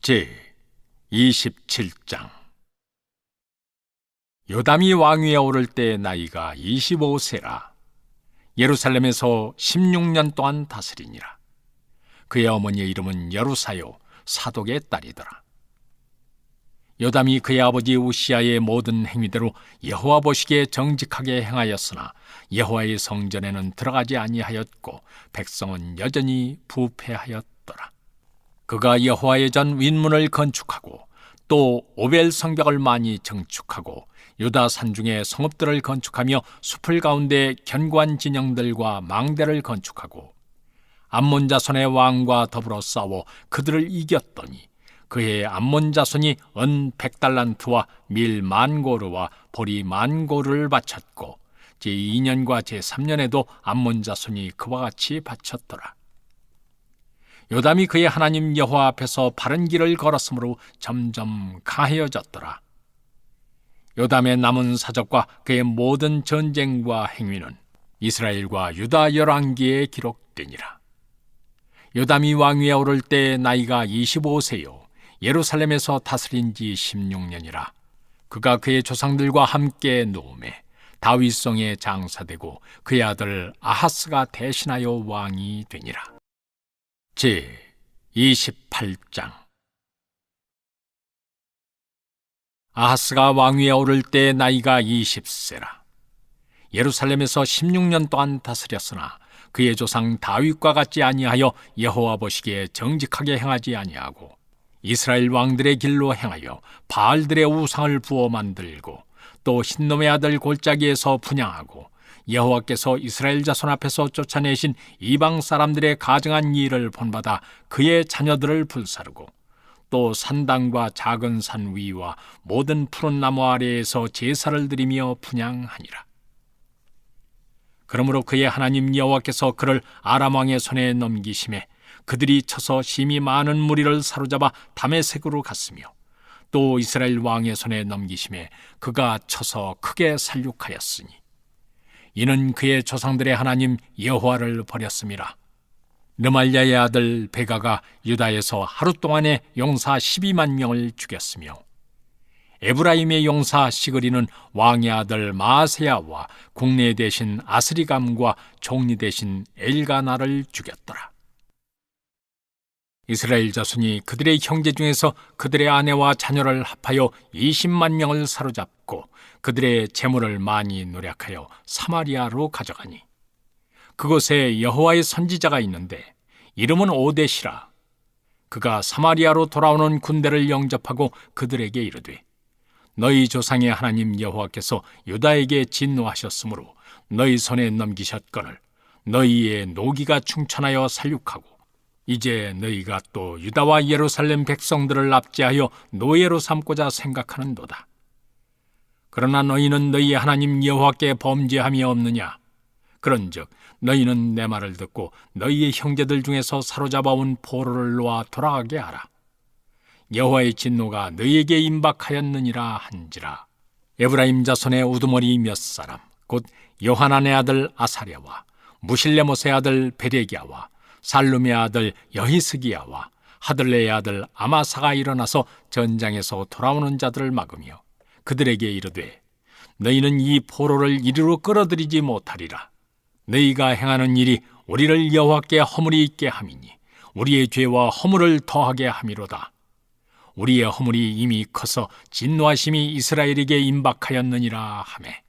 제 27장. 요담이 왕위에 오를 때 나이가 25세라. 예루살렘에서 16년 동안 다스리니라. 그의 어머니의 이름은 여루사요 사독의 딸이더라. 요담이 그의 아버지 우시아의 모든 행위대로 여호와 보시기에 정직하게 행하였으나 여호와의 성전에는 들어가지 아니하였고 백성은 여전히 부패하였더라. 그가 여호와의 전 윗문을 건축하고 또 오벨 성벽을 많이 정축하고 유다 산중에 성읍들을 건축하며 숲을 가운데 견고한 진영들과 망대를 건축하고 암몬 자손의 왕과 더불어 싸워 그들을 이겼더니 그의 암몬 자손이 은 100달란트와 밀 10,000고르와 보리 10,000고르를 바쳤고 제2년과 제3년에도 암몬 자손이 그와 같이 바쳤더라. 요담이 그의 하나님 여호와 앞에서 바른 길을 걸었으므로 점점 강해졌더라. 요담의 남은 사적과 그의 모든 전쟁과 행위는 이스라엘과 유다 열왕기에 기록되니라. 요담이 왕위에 오를 때 나이가 25세요 예루살렘에서 다스린 지 16년이라. 그가 그의 조상들과 함께 노음에 다윗성에 장사되고 그의 아들 아하스가 대신하여 왕이 되니라. 제 28장. 아하스가 왕위에 오를 때 나이가 20세라. 예루살렘에서 16년 동안 다스렸으나 그의 조상 다윗과 같지 아니하여 여호와 보시기에 정직하게 행하지 아니하고 이스라엘 왕들의 길로 행하여 바알들의 우상을 부어 만들고 또 흰놈의 아들 골짜기에서 분향하고 여호와께서 이스라엘 자손 앞에서 쫓아내신 이방 사람들의 가증한 일을 본받아 그의 자녀들을 불사르고 또 산당과 작은 산 위와 모든 푸른 나무 아래에서 제사를 드리며 분향하니라. 그러므로 그의 하나님 여호와께서 그를 아람 왕의 손에 넘기심에 그들이 쳐서 심히 많은 무리를 사로잡아 다메섹으로 갔으며 또 이스라엘 왕의 손에 넘기심에 그가 쳐서 크게 살육하였으니 이는 그의 조상들의 하나님 여호와를 버렸음이라. 르말랴의 아들 베가가 유다에서 하루 동안에 용사 12만 명을 죽였으며 에브라임의 용사 시그리는 왕의 아들 마아세야와 국내 대신 아스리감과 총리 대신 엘가나를 죽였더라. 이스라엘 자손이 그들의 형제 중에서 그들의 아내와 자녀를 합하여 20만 명을 사로잡고 그들의 재물을 많이 노력하여 사마리아로 가져가니 그곳에 여호와의 선지자가 있는데 이름은 오뎃이라. 그가 사마리아로 돌아오는 군대를 영접하고 그들에게 이르되 너희 조상의 하나님 여호와께서 유다에게 진노하셨으므로 너희 손에 넘기셨거늘 너희의 노기가 충천하여 살육하고 이제 너희가 또 유다와 예루살렘 백성들을 납치하여 노예로 삼고자 생각하는도다. 그러나 너희는 너희 하나님 여호와께 범죄함이 없느냐? 그런즉 너희는 내 말을 듣고 너희의 형제들 중에서 사로잡아온 포로를 놓아 돌아가게 하라. 여호와의 진노가 너희에게 임박하였느니라 한지라. 에브라임 자손의 우두머리 몇 사람 곧 요하난의 아들 아사랴와 무실레못의 아들 베레기야와 살룸의 아들 여히스기야와 하들레의 아들 아마사가 일어나서 전장에서 돌아오는 자들을 막으며 그들에게 이르되 너희는 이 포로를 이리로 끌어들이지 못하리라. 너희가 행하는 일이 우리를 여호와께 허물이 있게 함이니 우리의 죄와 허물을 더하게 함이로다. 우리의 허물이 이미 커서 진노하심이 이스라엘에게 임박하였느니라 하매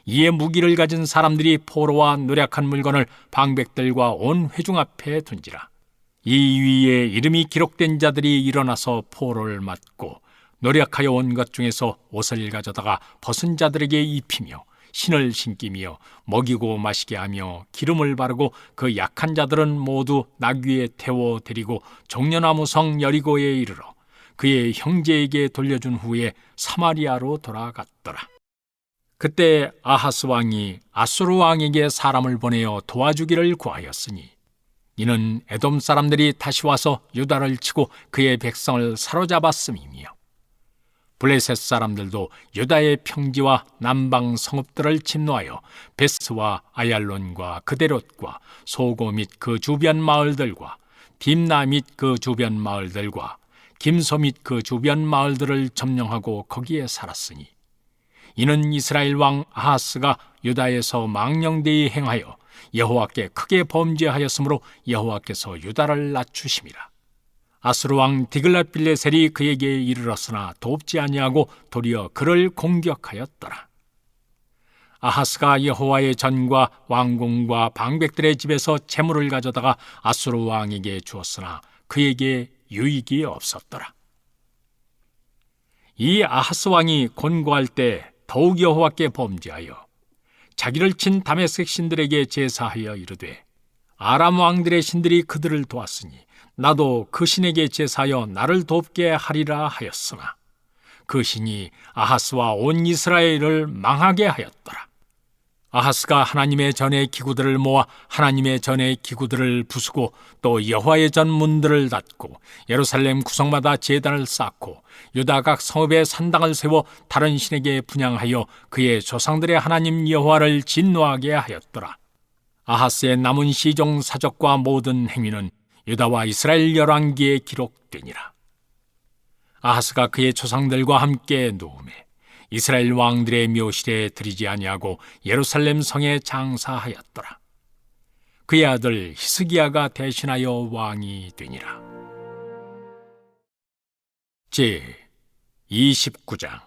이에 무기를 가진 사람들이 포로와 노략한 물건을 방백들과 온 회중 앞에 둔지라. 이 위에 이름이 기록된 자들이 일어나서 포로를 맞고 노략하여 온 것 중에서 옷을 가져다가 벗은 자들에게 입히며 신을 신기며 먹이고 마시게 하며 기름을 바르고 그 약한 자들은 모두 나귀에 태워 데리고 종려나무 성 여리고에 이르러 그의 형제에게 돌려준 후에 사마리아로 돌아갔더라. 그때 아하스 왕이 아수르 왕에게 사람을 보내어 도와주기를 구하였으니 이는 에돔 사람들이 다시 와서 유다를 치고 그의 백성을 사로잡았음이며 블레셋 사람들도 유다의 평지와 남방 성읍들을 침노하여 베스와 아얄론과 그데롯과 소고 및 그 주변 마을들과 딥나 및 그 주변 마을들과 김소 및 그 주변 마을들을 점령하고 거기에 살았으니 이는 이스라엘 왕 아하스가 유다에서 망령되이 행하여 여호와께 크게 범죄하였으므로 여호와께서 유다를 낮추심이라. 아수르 왕 디글랏빌레셀이 그에게 이르렀으나 돕지 아니하고 도리어 그를 공격하였더라. 아하스가 여호와의 전과 왕궁과 방백들의 집에서 재물을 가져다가 아수르 왕에게 주었으나 그에게 유익이 없었더라. 이 아하스 왕이 곤고할 때 더욱 여호와께 범죄하여 자기를 친 다메섹 신들에게 제사하여 이르되 아람 왕들의 신들이 그들을 도왔으니 나도 그 신에게 제사하여 나를 돕게 하리라 하였으나 그 신이 아하스와 온 이스라엘을 망하게 하였더라. 아하스가 하나님의 전의 기구들을 모아 하나님의 전의 기구들을 부수고 또 여호와의 전 문들을 닫고 예루살렘 구성마다 제단을 쌓고 유다 각 성읍에 산당을 세워 다른 신에게 분향하여 그의 조상들의 하나님 여호와를 진노하게 하였더라. 아하스의 남은 시종 사적과 모든 행위는 유다와 이스라엘 열왕기에 기록되니라. 아하스가 그의 조상들과 함께 누우매 이스라엘 왕들의 묘실에 들이지 아니하고 예루살렘 성에 장사하였더라. 그의 아들 히스기야가 대신하여 왕이 되니라. 제 29장.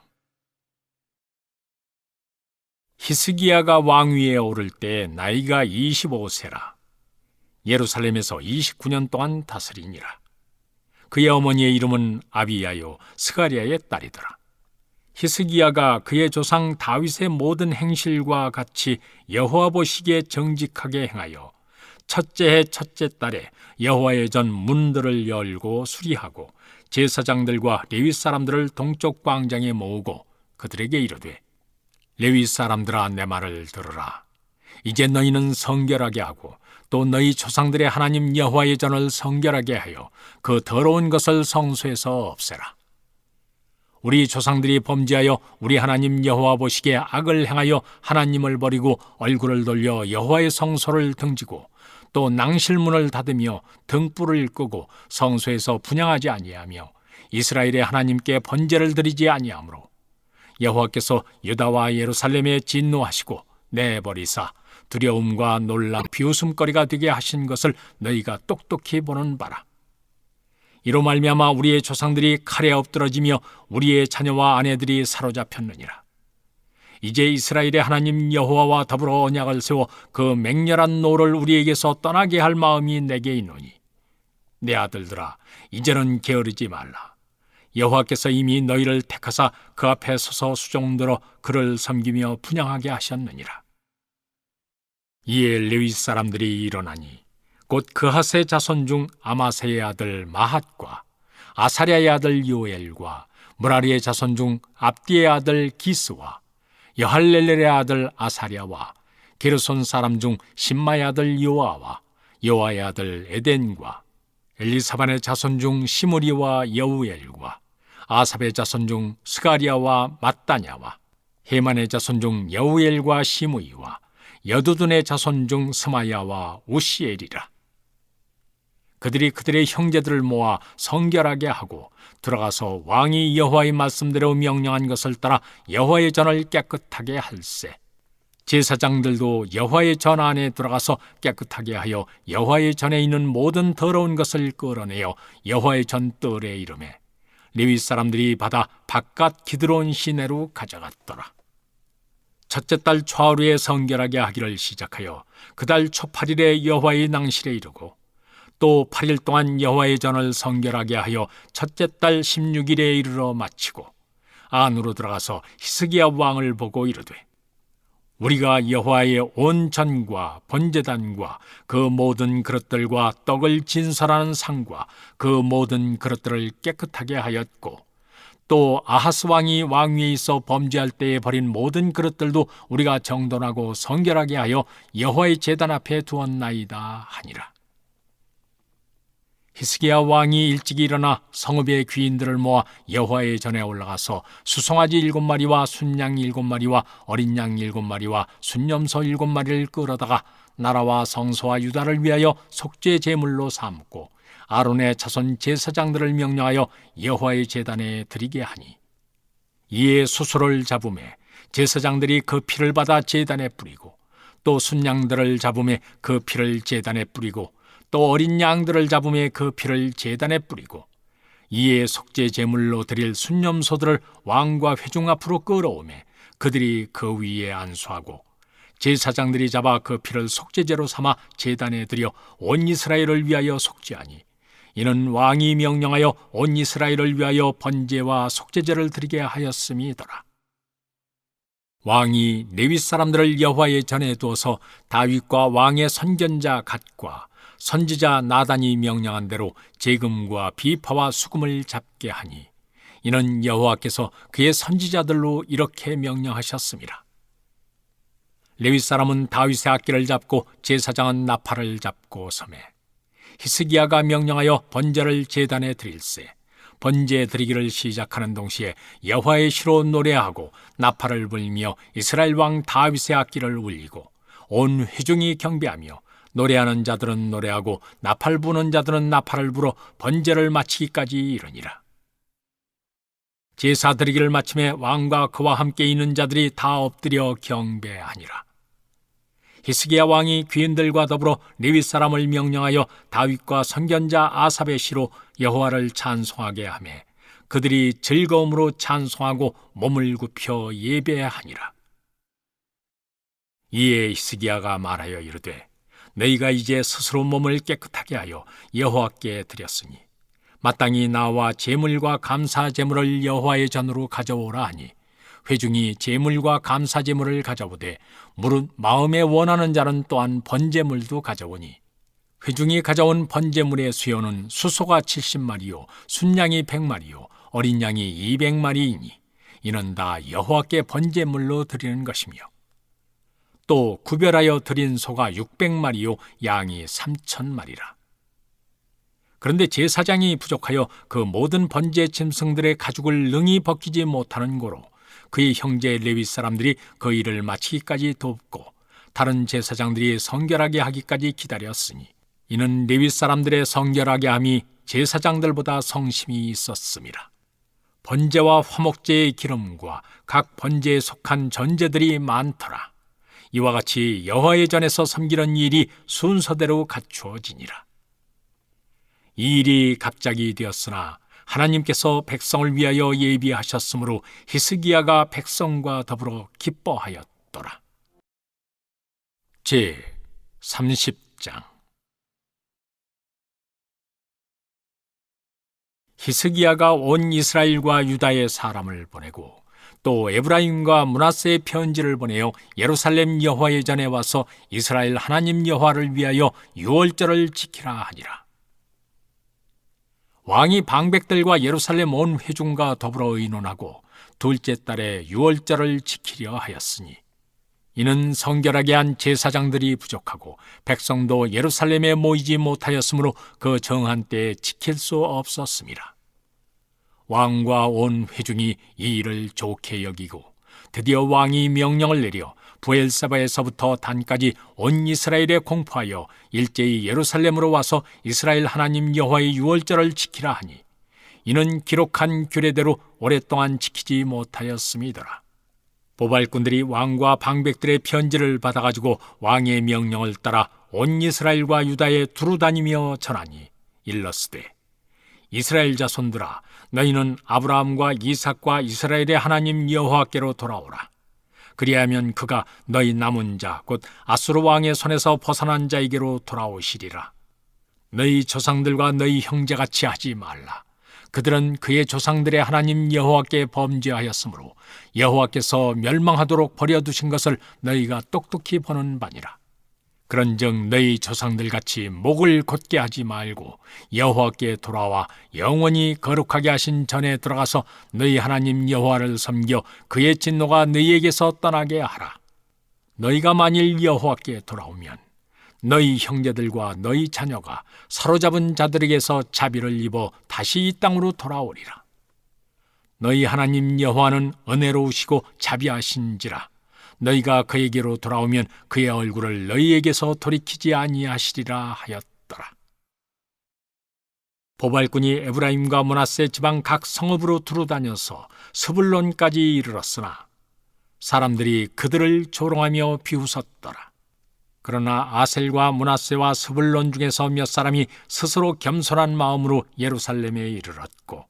히스기야가 왕위에 오를 때 나이가 25세라. 예루살렘에서 29년 동안 다스리니라. 그의 어머니의 이름은 아비야요 스가랴의 딸이더라. 히스기야가 그의 조상 다윗의 모든 행실과 같이 여호와 보시기에 정직하게 행하여 첫째 해 첫째 달에 여호와의 전 문들을 열고 수리하고 제사장들과 레위 사람들을 동쪽 광장에 모으고 그들에게 이르되 레위 사람들아 내 말을 들으라. 이제 너희는 성결하게 하고 또 너희 조상들의 하나님 여호와의 전을 성결하게 하여 그 더러운 것을 성소에서 없애라. 우리 조상들이 범죄하여 우리 하나님 여호와 보시기에 악을 행하여 하나님을 버리고 얼굴을 돌려 여호와의 성소를 등지고 또 낭실문을 닫으며 등불을 끄고 성소에서 분향하지 아니하며 이스라엘의 하나님께 번제를 드리지 아니하므로 여호와께서 유다와 예루살렘에 진노하시고 내버리사 두려움과 놀람 비웃음거리가 되게 하신 것을 너희가 똑똑히 보는 바라. 이로 말미암아 우리의 조상들이 칼에 엎드러지며 우리의 자녀와 아내들이 사로잡혔느니라. 이제 이스라엘의 하나님 여호와와 더불어 언약을 세워 그 맹렬한 노를 우리에게서 떠나게 할 마음이 내게 있노니 내 아들들아 이제는 게으르지 말라. 여호와께서 이미 너희를 택하사 그 앞에 서서 수종들어 그를 섬기며 분향하게 하셨느니라. 이에 레위 사람들이 일어나니 곧 그하스의 자손 중 아마세의 아들 마핫과 아사랴의 아들 요엘과 무라리의 자손 중 압디의 아들 기스와 여할렐렐의 아들 아사랴와 게르손 사람 중 심마의 아들 요아와 요아의 아들 에덴과 엘리사반의 자손 중 시므리와 여우엘과 아삽의 자손 중 스가랴와 mat다냐와 헤만의 자손 중 여우엘과 시므이와 여두둔의 자손 중 스마야와 우시엘이라. 그들이 그들의 형제들을 모아 성결하게 하고 들어가서 왕이 여호와의 말씀대로 명령한 것을 따라 여호와의 전을 깨끗하게 할세. 제사장들도 여호와의 전 안에 들어가서 깨끗하게 하여 여호와의 전에 있는 모든 더러운 것을 끌어내어 여호와의 전 뜰에 이르매 레위 사람들이 받아 바깥 기드론 시내로 가져갔더라. 첫째 달 초하루에 성결하게 하기를 시작하여 그 달 초8일에 여호와의 낭실에 이르고 또 8일 동안 여호와의 전을 성결하게 하여 첫째 달 16일에 이르러 마치고 안으로 들어가서 히스기야 왕을 보고 이르되 우리가 여호와의 온 전과 번제단과 그 모든 그릇들과 떡을 진설하는 상과 그 모든 그릇들을 깨끗하게 하였고 또 아하스 왕이 왕위에 있어 범죄할 때에 버린 모든 그릇들도 우리가 정돈하고 성결하게 하여 여호와의 제단 앞에 두었나이다 하니라. 히스기야 왕이 일찍이 일어나 성읍의 귀인들을 모아 여호와의 전에 올라가서 수송아지 7마리와 순양 7마리와 어린 양 7마리와 순염소 7마리를 끌어다가 나라와 성소와 유다를 위하여 속죄 제물로 삼고 아론의 자손 제사장들을 명령하여 여호와의 제단에 드리게 하니, 이에 수소를 잡음에 제사장들이 그 피를 받아 제단에 뿌리고, 또 순양들을 잡음에 그 피를 제단에 뿌리고, 또 어린 양들을 잡음에 그 피를 제단에 뿌리고, 이에 속죄 제물로 드릴 순념소들을 왕과 회중 앞으로 끌어오매 그들이 그 위에 안수하고, 제사장들이 잡아 그 피를 속죄제로 삼아 제단에 드려 온 이스라엘을 위하여 속죄하니, 이는 왕이 명령하여 온 이스라엘을 위하여 번제와 속죄제를 드리게 하였음이더라. 왕이 레위 사람들을 여호와의 전에 두어서 다윗과 왕의 선견자 갓과 선지자 나단이 명령한 대로 재금과 비파와 수금을 잡게 하니, 이는 여호와께서 그의 선지자들로 이렇게 명령하셨습니다. 레위 사람은 다윗의 악기를 잡고 제사장은 나팔을 잡고 서매, 히스기야가 명령하여 번제를 제단에 드릴세, 번제 드리기를 시작하는 동시에 여호와의 시로 노래하고 나팔을 불며 이스라엘 왕 다윗의 악기를 울리고, 온 회중이 경배하며 노래하는 자들은 노래하고 나팔 부는 자들은 나팔을 불어 번제를 마치기까지 이르니라. 제사 드리기를 마침에 왕과 그와 함께 있는 자들이 다 엎드려 경배하니라. 히스기야 왕이 귀인들과 더불어 레위 사람을 명령하여 다윗과 선견자 아삽의 시로 여호와를 찬송하게 하며 그들이 즐거움으로 찬송하고 몸을 굽혀 예배하니라. 이에 히스기야가 말하여 이르되, 너희가 이제 스스로 몸을 깨끗하게 하여 여호와께 드렸으니 마땅히 나와 제물과 감사 제물을 여호와의 전으로 가져오라 하니, 회중이 제물과 감사 제물을 가져오되 무릇 마음에 원하는 자는 또한 번제물도 가져오니, 회중이 가져온 번제물의 수요는 수소가 70마리요 순양이 100마리요 어린 양이 200마리이니 이는 다 여호와께 번제물로 드리는 것이며, 또 구별하여 드린 소가 600마리요 양이 3000마리라. 그런데 제사장이 부족하여 그 모든 번제 짐승들의 가죽을 능히 벗기지 못하는 고로 그의 형제 레위 사람들이 그 일을 마치기까지 돕고 다른 제사장들이 성결하게 하기까지 기다렸으니, 이는 레위 사람들의 성결하게 함이 제사장들보다 성심이 있었음이라. 번제와 화목제의 기름과 각 번제에 속한 전제들이 많더라. 이와 같이 여호와의 전에서 섬기는 일이 순서대로 갖추어지니라. 이 일이 갑자기 되었으나 하나님께서 백성을 위하여 예비하셨으므로 히스기야가 백성과 더불어 기뻐하였더라. 제 30장. 히스기야가 온 이스라엘과 유다의 사람을 보내고 또 에브라임과 므낫세의 편지를 보내어 예루살렘 여호와의 전에 와서 이스라엘 하나님 여호와를 위하여 유월절을 지키라 하니라. 왕이 방백들과 예루살렘 온 회중과 더불어 의논하고 둘째 달에 유월절을 지키려 하였으니, 이는 성결하게 한 제사장들이 부족하고 백성도 예루살렘에 모이지 못하였으므로 그 정한 때에 지킬 수 없었습니다. 왕과 온 회중이 이 일을 좋게 여기고 드디어 왕이 명령을 내려 부엘세바에서부터 단까지 온 이스라엘에 공포하여 일제히 예루살렘으로 와서 이스라엘 하나님 여호와의 유월절을 지키라 하니, 이는 기록한 규례대로 오랫동안 지키지 못하였음이더라. 보발꾼들이 왕과 방백들의 편지를 받아가지고 왕의 명령을 따라 온 이스라엘과 유다에 두루 다니며 전하니, 일러스되, 이스라엘 자손들아, 너희는 아브라함과 이삭과 이스라엘의 하나님 여호와께로 돌아오라. 그리하면 그가 너희 남은 자 곧 아수르 왕의 손에서 벗어난 자에게로 돌아오시리라. 너희 조상들과 너희 형제같이 하지 말라. 그들은 그의 조상들의 하나님 여호와께 범죄하였으므로 여호와께서 멸망하도록 버려두신 것을 너희가 똑똑히 보는 바니라. 그런즉 너희 조상들같이 목을 곧게 하지 말고 여호와께 돌아와 영원히 거룩하게 하신 전에 들어가서 너희 하나님 여호와를 섬겨 그의 진노가 너희에게서 떠나게 하라. 너희가 만일 여호와께 돌아오면 너희 형제들과 너희 자녀가 사로잡은 자들에게서 자비를 입어 다시 이 땅으로 돌아오리라. 너희 하나님 여호와는 은혜로우시고 자비하신지라. 너희가 그에게로 돌아오면 그의 얼굴을 너희에게서 돌이키지 아니하시리라 하였더라. 보발꾼이 에브라임과 므낫세 지방 각 성읍으로 두루다녀서 스불론까지 이르렀으나 사람들이 그들을 조롱하며 비웃었더라. 그러나 아셀과 므낫세와 스불론 중에서 몇 사람이 스스로 겸손한 마음으로 예루살렘에 이르렀고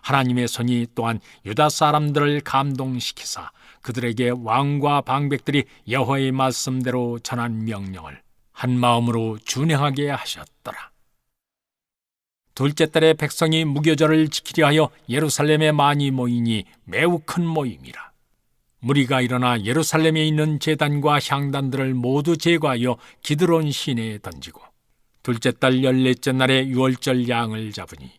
하나님의 손이 또한 유다 사람들을 감동시키사 그들에게 왕과 방백들이 여호와의 말씀대로 전한 명령을 한 마음으로 준행하게 하셨더라. 둘째 달에 백성이 무교절을 지키려 하여 예루살렘에 많이 모이니 매우 큰 모임이라. 무리가 일어나 예루살렘에 있는 제단과 향단들을 모두 제거하여 기드론 시내에 던지고 둘째 달 14째 날에 유월절 양을 잡으니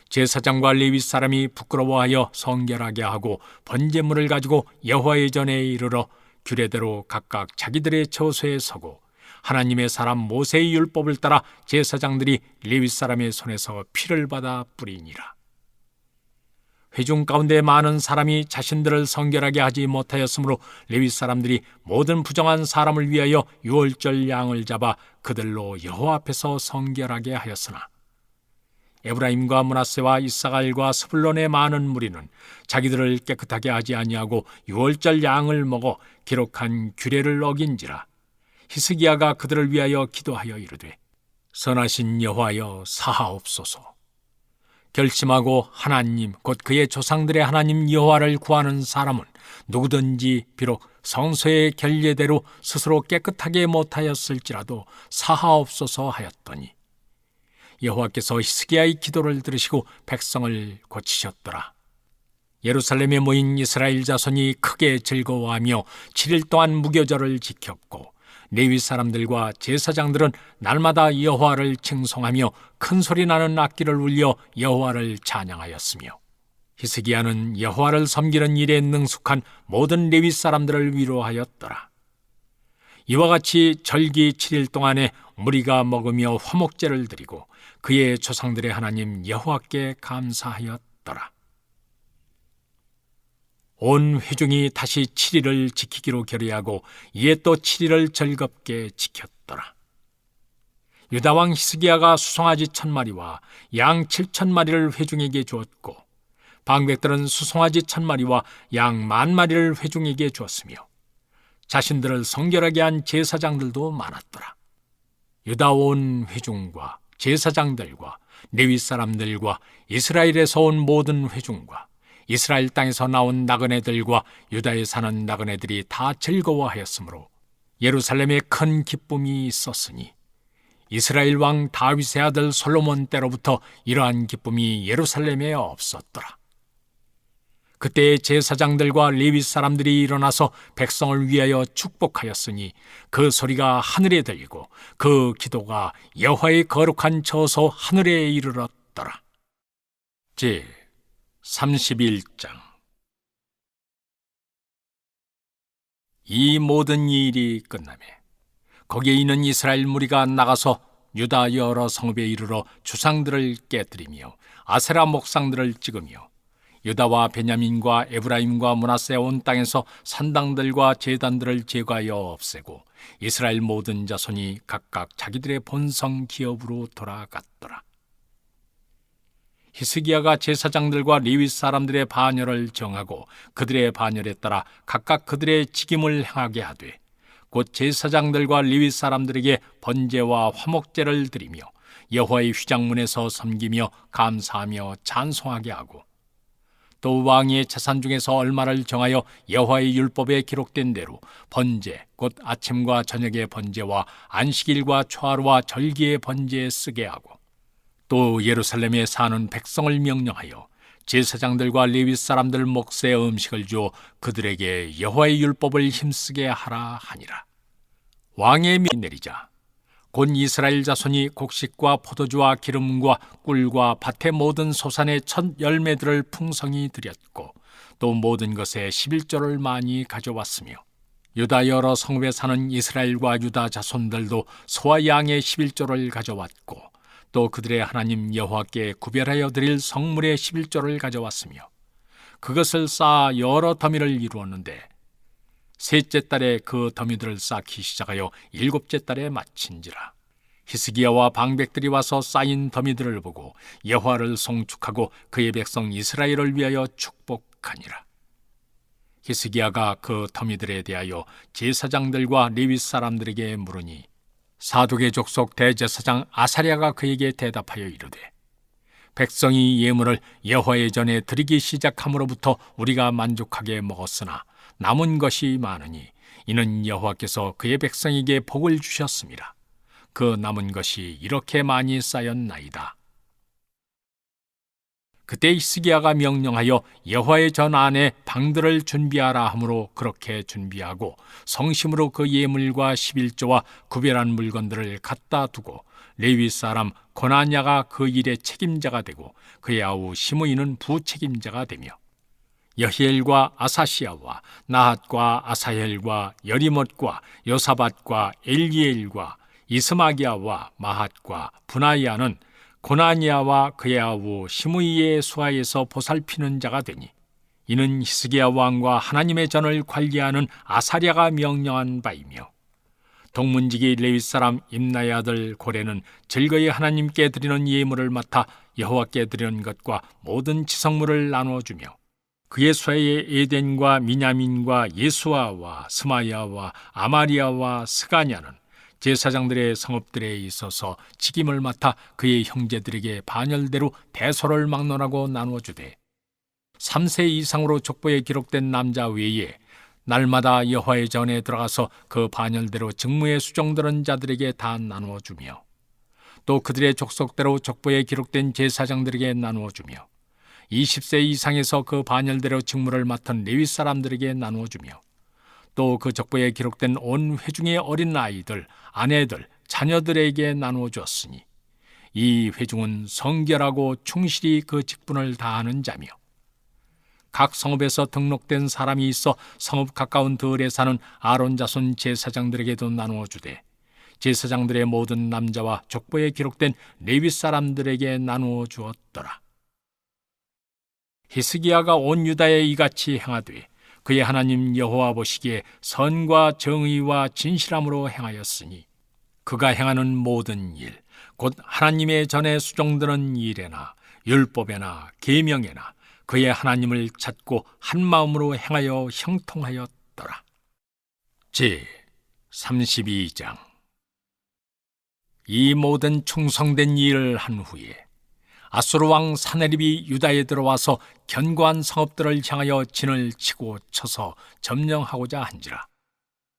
제사장과 레위 사람이 부끄러워하여 성결하게 하고 번제물을 가지고 여호와의 전에 이르러 규례대로 각각 자기들의 처소에 서고 하나님의 사람 모세의 율법을 따라 제사장들이 레위 사람의 손에서 피를 받아 뿌리니라. 회중 가운데 많은 사람이 자신들을 성결하게 하지 못하였으므로 레위 사람들이 모든 부정한 사람을 위하여 유월절 양을 잡아 그들로 여호와 앞에서 성결하게 하였으나 에브라임과 므낫세와 이사갈과 스불론의 많은 무리는 자기들을 깨끗하게 하지 아니하고 유월절 양을 먹어 기록한 규례를 어긴지라. 히스기야가 그들을 위하여 기도하여 이르되 선하신 여호와여 사하옵소서. 결심하고 하나님 곧 그의 조상들의 하나님 여호와를 구하는 사람은 누구든지 비록 성소의 결례대로 스스로 깨끗하게 못하였을지라도 사하옵소서 하였더니 여호와께서 히스기야의 기도를 들으시고 백성을 고치셨더라. 예루살렘에 모인 이스라엘 자손이 크게 즐거워하며 7일 동안 무교절을 지켰고 레위 사람들과 제사장들은 날마다 여호와를 칭송하며 큰 소리 나는 악기를 울려 여호와를 찬양하였으며 히스기야는 여호와를 섬기는 일에 능숙한 모든 레위 사람들을 위로하였더라. 이와 같이 절기 7일 동안에 무리가 먹으며 화목제를 드리고 그의 조상들의 하나님 여호와께 감사하였더라. 온 회중이 다시 7일을 지키기로 결의하고 이에 또 7일을 즐겁게 지켰더라. 유다왕 히스기야가 수송아지 1000마리와 양 7000마리를 회중에게 주었고 방백들은 수송아지 1000마리와 양 10,000마리를 회중에게 주었으며 자신들을 성결하게 한 제사장들도 많았더라. 유다 온 회중과 제사장들과 레위 사람들과 이스라엘에서 온 모든 회중과 이스라엘 땅에서 나온 나그네들과 유다에 사는 나그네들이 다 즐거워하였으므로 예루살렘에 큰 기쁨이 있었으니 이스라엘 왕 다윗의 아들 솔로몬 때로부터 이러한 기쁨이 예루살렘에 없었더라. 그때 제사장들과 레위 사람들이 일어나서 백성을 위하여 축복하였으니 그 소리가 하늘에 들리고 그 기도가 여호와의 거룩한 처소 하늘에 이르렀더라. 제 31장. 이 모든 일이 끝나매 거기에 있는 이스라엘 무리가 나가서 유다 여러 성읍에 이르러 주상들을 깨뜨리며 아세라 목상들을 찍으며 유다와 베냐민과 에브라임과 므낫세 온 땅에서 산당들과 제단들을 제거하여 없애고 이스라엘 모든 자손이 각각 자기들의 본성 기업으로 돌아갔더라. 히스기야가 제사장들과 레위 사람들의 반열을 정하고 그들의 반열에 따라 각각 그들의 직임을 행하게 하되 곧 제사장들과 레위 사람들에게 번제와 화목제를 드리며 여호와의 휘장문에서 섬기며 감사하며 찬송하게 하고 또 왕의 재산 중에서 얼마를 정하여 여호와의 율법에 기록된 대로 번제 곧 아침과 저녁의 번제와 안식일과 초하루와 절기의 번제에 쓰게 하고 또 예루살렘에 사는 백성을 명령하여 제사장들과 레위 사람들 몫의 음식을 주어 그들에게 여호와의 율법을 힘쓰게 하라 하니라. 왕의 명이 내리자 곧 이스라엘 자손이 곡식과 포도주와 기름과 꿀과 밭의 모든 소산의 첫 열매들을 풍성히 드렸고 또 모든 것에 11조를 많이 가져왔으며 유다 여러 성읍에 사는 이스라엘과 유다 자손들도 소와 양의 11조를 가져왔고 또 그들의 하나님 여호와께 구별하여 드릴 성물의 11조를 가져왔으며 그것을 쌓아 여러 더미를 이루었는데 셋째 달에 그 더미들을 쌓기 시작하여 일곱째 달에 마친지라. 히스기야와 방백들이 와서 쌓인 더미들을 보고 여호와를 송축하고 그의 백성 이스라엘을 위하여 축복하니라. 히스기야가 그 더미들에 대하여 제사장들과 레위 사람들에게 물으니 사독의 족속 대제사장 아사랴가 그에게 대답하여 이르되 백성이 예물을 여호와의 전에 드리기 시작함으로부터 우리가 만족하게 먹었으나 남은 것이 많으니 이는 여호와께서 그의 백성에게 복을 주셨습니다. 그 남은 것이 이렇게 많이 쌓였나이다. 그때 히스기야가 명령하여 여호와의 전 안에 방들을 준비하라 하므로 그렇게 준비하고 성심으로 그 예물과 11조와 구별한 물건들을 갖다 두고 레위 사람 고나냐가 그 일의 책임자가 되고 그의 아우 시므이는 부책임자가 되며 여히엘과 아사시아와 나핫과 아사헬과 여리못과 요사밧과 엘기엘과 이스마기야와 마핫과 분하야는 고나니아와 그의 아우 시므이의 수하에서 보살피는 자가 되니 이는 히스기야 왕과 하나님의 전을 관리하는 아사랴가 명령한 바이며 동문지기 레위 사람 임나의 아들 고레는 즐거이 하나님께 드리는 예물을 맡아 여호와께 드리는 것과 모든 지성물을 나누어주며 그의 수하의 에덴과 미냐민과 예수아와 스마야와 아마리아와 스가냐는 제사장들의 성읍들에 있어서 직임을 맡아 그의 형제들에게 반열대로 대소를 막론하고 나누어주되 3세 이상으로 족보에 기록된 남자 외에 날마다 여호와의 전에 들어가서 그 반열대로 직무에 수종드는 자들에게 다 나누어주며 또 그들의 족속대로 족보에 기록된 제사장들에게 나누어주며 20세 이상에서 그 반열대로 직무를 맡은 레위 사람들에게 나누어주며 또 그 족보에 기록된 온 회중의 어린 아이들, 아내들, 자녀들에게 나누어 주었으니 이 회중은 성결하고 충실히 그 직분을 다하는 자며 각 성읍에서 등록된 사람이 있어 성읍 가까운 들에 사는 아론 자손 제사장들에게도 나누어 주되 제사장들의 모든 남자와 족보에 기록된 레위 사람들에게 나누어 주었더라. 히스기야가 온 유다에 이같이 행하되 그의 하나님 여호와 보시기에 선과 정의와 진실함으로 행하였으니 그가 행하는 모든 일, 곧 하나님의 전에 수종드는 일에나 율법에나 계명에나 그의 하나님을 찾고 한 마음으로 행하여 형통하였더라. 제 32장. 이 모든 충성된 일을 한 후에 아수르 왕 사네립이 유다에 들어와서 견고한 성읍들을 향하여 진을 치고 쳐서 점령하고자 한지라.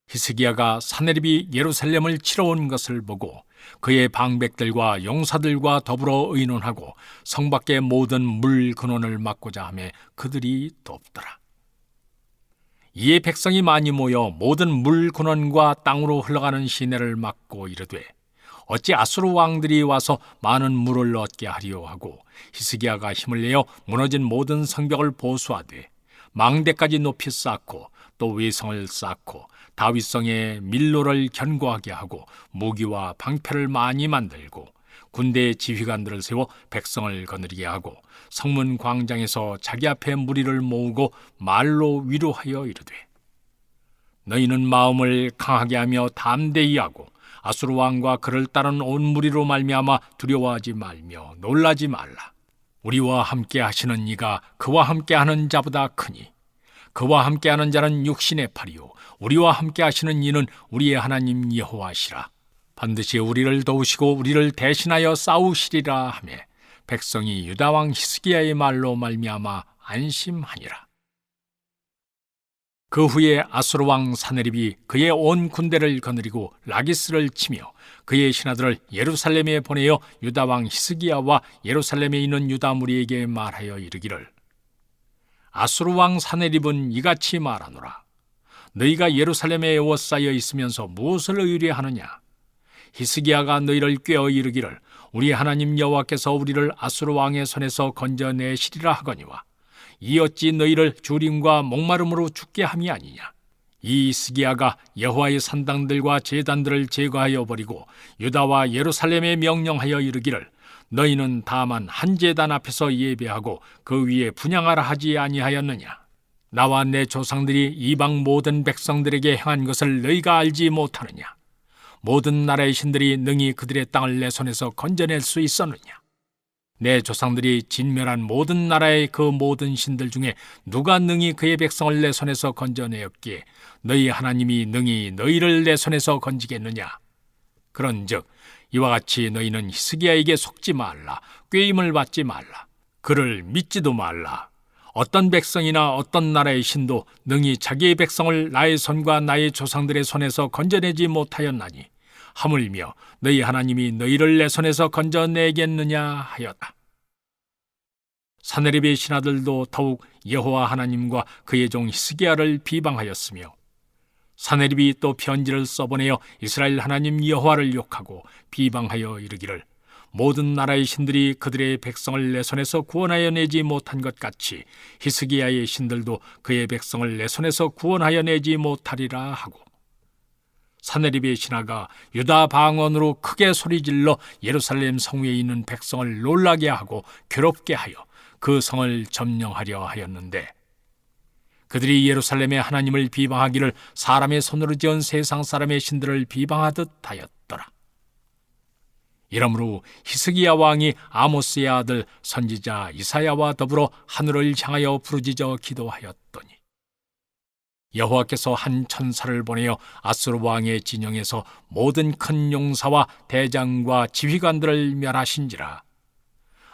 히스기야가 사네립이 예루살렘을 치러 온 것을 보고 그의 방백들과 용사들과 더불어 의논하고 성 밖의 모든 물 근원을 막고자 하며 그들이 돕더라. 이에 백성이 많이 모여 모든 물 근원과 땅으로 흘러가는 시내를 막고 이르되 어찌 아수르 왕들이 와서 많은 물을 얻게 하리요 하고 히스기야가 힘을 내어 무너진 모든 성벽을 보수하되 망대까지 높이 쌓고 또 외성을 쌓고 다윗성에 밀로를 견고하게 하고 무기와 방패를 많이 만들고 군대의 지휘관들을 세워 백성을 거느리게 하고 성문 광장에서 자기 앞에 무리를 모으고 말로 위로하여 이르되 너희는 마음을 강하게 하며 담대히 하고 아수르 왕과 그를 따른 온 무리로 말미암아 두려워하지 말며 놀라지 말라. 우리와 함께 하시는 이가 그와 함께 하는 자보다 크니 그와 함께 하는 자는 육신의 팔이요 우리와 함께 하시는 이는 우리의 하나님 여호와시라. 반드시 우리를 도우시고 우리를 대신하여 싸우시리라 하며 백성이 유다 왕 히스기야의 말로 말미암아 안심하니라. 그 후에 아수르 왕 사네립이 그의 온 군대를 거느리고 라기스를 치며 그의 신하들을 예루살렘에 보내어 유다 왕 히스기야와 예루살렘에 있는 유다 무리에게 말하여 이르기를 아수르 왕 사네립은 이같이 말하노라. 너희가 예루살렘에 에워싸여 있으면서 무엇을 의뢰하느냐? 히스기야가 너희를 꾀어 이르기를 우리 하나님 여호와께서 우리를 아수르 왕의 손에서 건져내시리라 하거니와 이 어찌 너희를 주림과 목마름으로 죽게 함이 아니냐. 이 히스기야가 여호와의 산당들과 제단들을 제거하여 버리고 유다와 예루살렘에 명령하여 이르기를 너희는 다만 한 제단 앞에서 예배하고 그 위에 분향하라 하지 아니하였느냐. 나와 내 조상들이 이방 모든 백성들에게 행한 것을 너희가 알지 못하느냐. 모든 나라의 신들이 능히 그들의 땅을 내 손에서 건져낼 수 있었느냐? 내 조상들이 진멸한 모든 나라의 그 모든 신들 중에 누가 능히 그의 백성을 내 손에서 건져내었기에 너희 하나님이 능히 너희를 내 손에서 건지겠느냐? 그런즉 이와 같이 너희는 히스기야에게 속지 말라, 꾀임을 받지 말라, 그를 믿지도 말라. 어떤 백성이나 어떤 나라의 신도 능히 자기의 백성을 나의 손과 나의 조상들의 손에서 건져내지 못하였나니 하물며 너희 하나님이 너희를 내 손에서 건져내겠느냐 하였다. 사네립의 신하들도 더욱 여호와 하나님과 그의 종 히스기야를 비방하였으며 사네립이 또 편지를 써보내어 이스라엘 하나님 여호와를 욕하고 비방하여 이르기를 모든 나라의 신들이 그들의 백성을 내 손에서 구원하여 내지 못한 것 같이 히스기야의 신들도 그의 백성을 내 손에서 구원하여 내지 못하리라 하고 사네립의 신하가 유다 방언으로 크게 소리질러 예루살렘 성 위에 있는 백성을 놀라게 하고 괴롭게 하여 그 성을 점령하려 하였는데 그들이 예루살렘의 하나님을 비방하기를 사람의 손으로 지은 세상 사람의 신들을 비방하듯 하였더라. 이러므로 히스기야 왕이 아모스의 아들 선지자 이사야와 더불어 하늘을 향하여 부르짖어 기도하였더니 여호와께서 한 천사를 보내어 아수르 왕의 진영에서 모든 큰 용사와 대장과 지휘관들을 멸하신지라.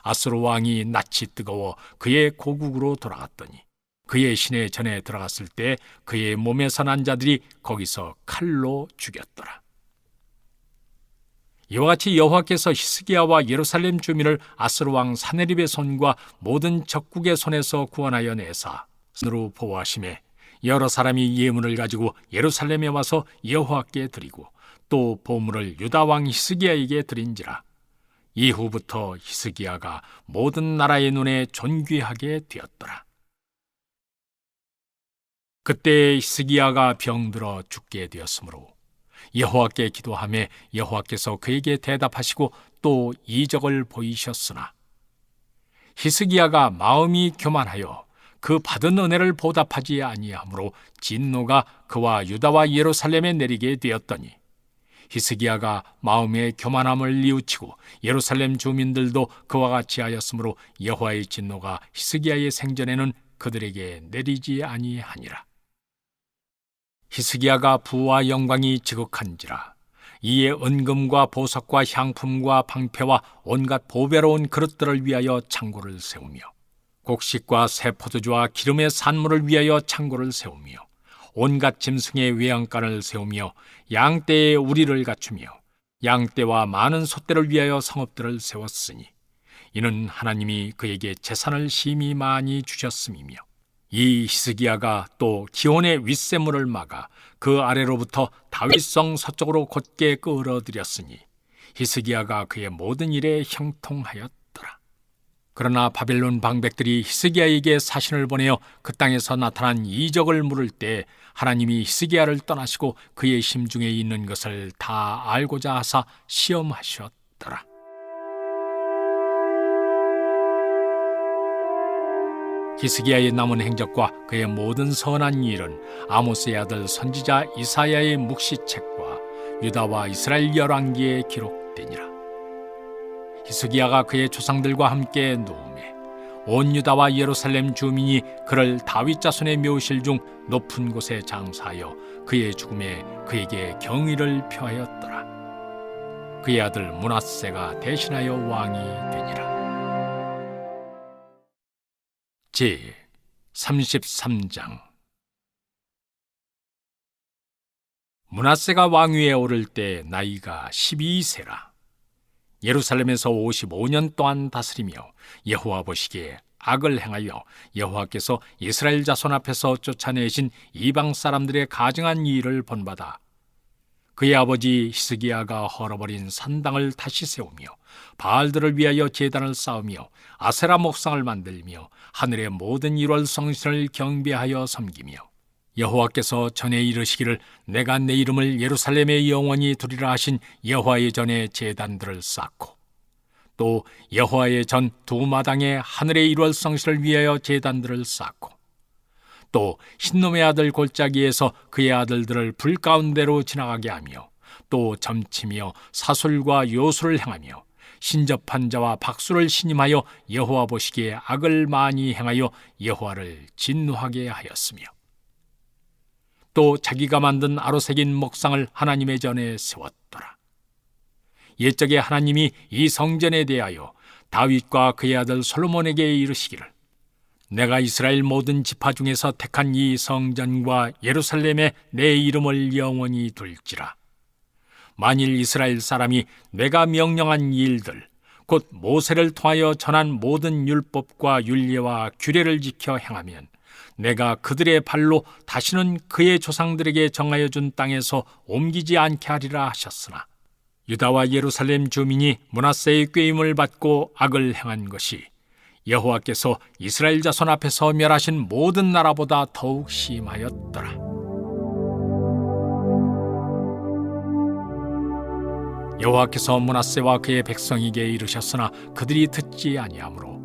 아수르 왕이 낯이 뜨거워 그의 고국으로 돌아갔더니 그의 시내 전에 들어갔을 때 그의 몸에서 난 자들이 거기서 칼로 죽였더라. 이와 같이 여호와께서 히스기야와 예루살렘 주민을 아수르 왕 사네립의 손과 모든 적국의 손에서 구원하여 내사 손으로 보호하심에 여러 사람이 예물을 가지고 예루살렘에 와서 여호와께 드리고 또 보물을 유다 왕 히스기야에게 드린지라. 이후부터 히스기야가 모든 나라의 눈에 존귀하게 되었더라. 그때 히스기야가 병들어 죽게 되었으므로 여호와께 기도하며 여호와께서 그에게 대답하시고 또 이적을 보이셨으나 히스기야가 마음이 교만하여 그 받은 은혜를 보답하지 아니하므로 진노가 그와 유다와 예루살렘에 내리게 되었더니 히스기야가 마음의 교만함을 뉘우치고 예루살렘 주민들도 그와 같이 하였으므로 여호와의 진노가 히스기야의 생전에는 그들에게 내리지 아니하니라. 히스기야가 부와 영광이 지극한지라. 이에 은금과 보석과 향품과 방패와 온갖 보배로운 그릇들을 위하여 창고를 세우며 곡식과 새 포도주와 기름의 산물을 위하여 창고를 세우며 온갖 짐승의 외양간을 세우며 양떼의 우리를 갖추며 양떼와 많은 소떼를 위하여 성읍들을 세웠으니 이는 하나님이 그에게 재산을 심히 많이 주셨음이며 이 히스기야가 또 기온의 윗샘물을 막아 그 아래로부터 다윗성 서쪽으로 곧게 끌어들였으니 히스기야가 그의 모든 일에 형통하였더라. 그러나 바벨론 방백들이 히스기야에게 사신을 보내어 그 땅에서 나타난 이적을 물을 때 하나님이 히스기야를 떠나시고 그의 심중에 있는 것을 다 알고자 하사 시험하셨더라. 히스기야의 남은 행적과 그의 모든 선한 일은 아모스의 아들 선지자 이사야의 묵시책과 유다와 이스라엘 열왕기에 기록되니라. 히스기야가 그의 조상들과 함께 누우매 온 유다와 예루살렘 주민이 그를 다윗 자손의 묘실 중 높은 곳에 장사하여 그의 죽음에 그에게 경의를 표하였더라. 그의 아들 므낫세가 대신하여 왕이 되니라. 제 33장. 므낫세가 왕위에 오를 때 나이가 12세라. 예루살렘에서 55년 동안 다스리며 여호와 보시기에 악을 행하여 여호와께서 이스라엘 자손 앞에서 쫓아내신 이방 사람들의 가증한 일을 본받아 그의 아버지 히스기야가 헐어버린 산당을 다시 세우며 바알들을 위하여 제단을 쌓으며 아세라 목상을 만들며 하늘의 모든 일월 성신을 경배하여 섬기며 여호와께서 전에 이르시기를 내가 내 이름을 예루살렘에 영원히 두리라 하신 여호와의 전에 제단들을 쌓고 또 여호와의 전 두 마당에 하늘의 일월 성신을 위하여 제단들을 쌓고 또 흰놈의 아들 골짜기에서 그의 아들들을 불 가운데로 지나가게 하며 또 점치며 사술과 요술을 행하며 신접한 자와 박수를 신임하여 여호와 보시기에 악을 많이 행하여 여호와를 진노하게 하였으며, 또 자기가 만든 아로새긴 목상을 하나님의 전에 세웠더라. 옛적에 하나님이 이 성전에 대하여 다윗과 그의 아들 솔로몬에게 이르시기를, 내가 이스라엘 모든 지파 중에서 택한 이 성전과 예루살렘에 내 이름을 영원히 둘지라. 만일 이스라엘 사람이 내가 명령한 일들, 곧 모세를 통하여 전한 모든 율법과 율례와 규례를 지켜 행하면 내가 그들의 발로 다시는 그의 조상들에게 정하여 준 땅에서 옮기지 않게 하리라 하셨으나, 유다와 예루살렘 주민이 므낫세의 꾀임을 받고 악을 행한 것이 여호와께서 이스라엘 자손 앞에서 멸하신 모든 나라보다 더욱 심하였더라. 여호와께서 므낫세와 그의 백성에게 이르셨으나 그들이 듣지 아니하므로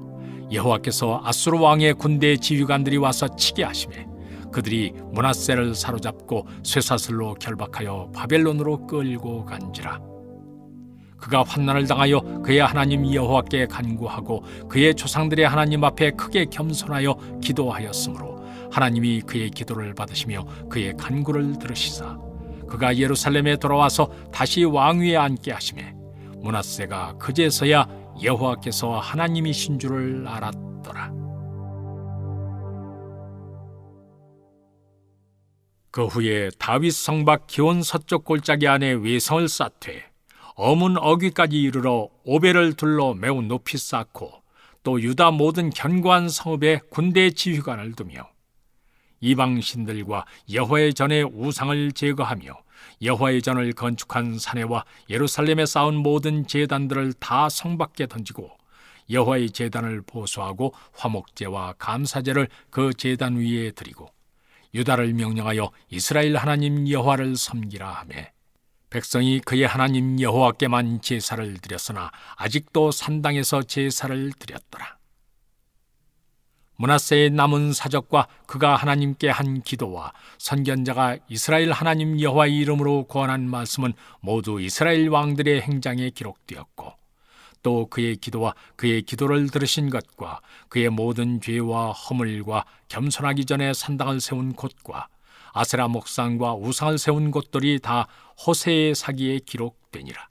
여호와께서 아수르 왕의 군대 지휘관들이 와서 치게 하시매 그들이 므낫세를 사로잡고 쇠사슬로 결박하여 바벨론으로 끌고 간지라. 그가 환난을 당하여 그의 하나님 여호와께 간구하고 그의 조상들의 하나님 앞에 크게 겸손하여 기도하였으므로 하나님이 그의 기도를 받으시며 그의 간구를 들으시사 그가 예루살렘에 돌아와서 다시 왕위에 앉게 하시매 므낫세가 그제서야 여호와께서 하나님이신 줄을 알았더라. 그 후에 다윗 성밖 기온 서쪽 골짜기 안에 외성을 쌓되 어문 어귀까지 이르러 오벨을 둘러 매우 높이 쌓고 또 유다 모든 견고한 성읍에 군대 지휘관을 두며 이방 신들과 여호와의 전에 우상을 제거하며 여호와의 전을 건축한 사내와 예루살렘에 쌓은 모든 제단들을 다 성 밖에 던지고 여호와의 제단을 보수하고 화목제와 감사제를 그 제단 위에 드리고 유다를 명령하여 이스라엘 하나님 여호와를 섬기라 하매 백성이 그의 하나님 여호와께만 제사를 드렸으나 아직도 산당에서 제사를 드렸더라. 므낫세의 남은 사적과 그가 하나님께 한 기도와 선견자가 이스라엘 하나님 여호와의 이름으로 권한 말씀은 모두 이스라엘 왕들의 행장에 기록되었고 또 그의 기도와 그의 기도를 들으신 것과 그의 모든 죄와 허물과 겸손하기 전에 산당을 세운 곳과 아세라 목상과 우상을 세운 곳들이 다 호세의 사기에 기록되니라.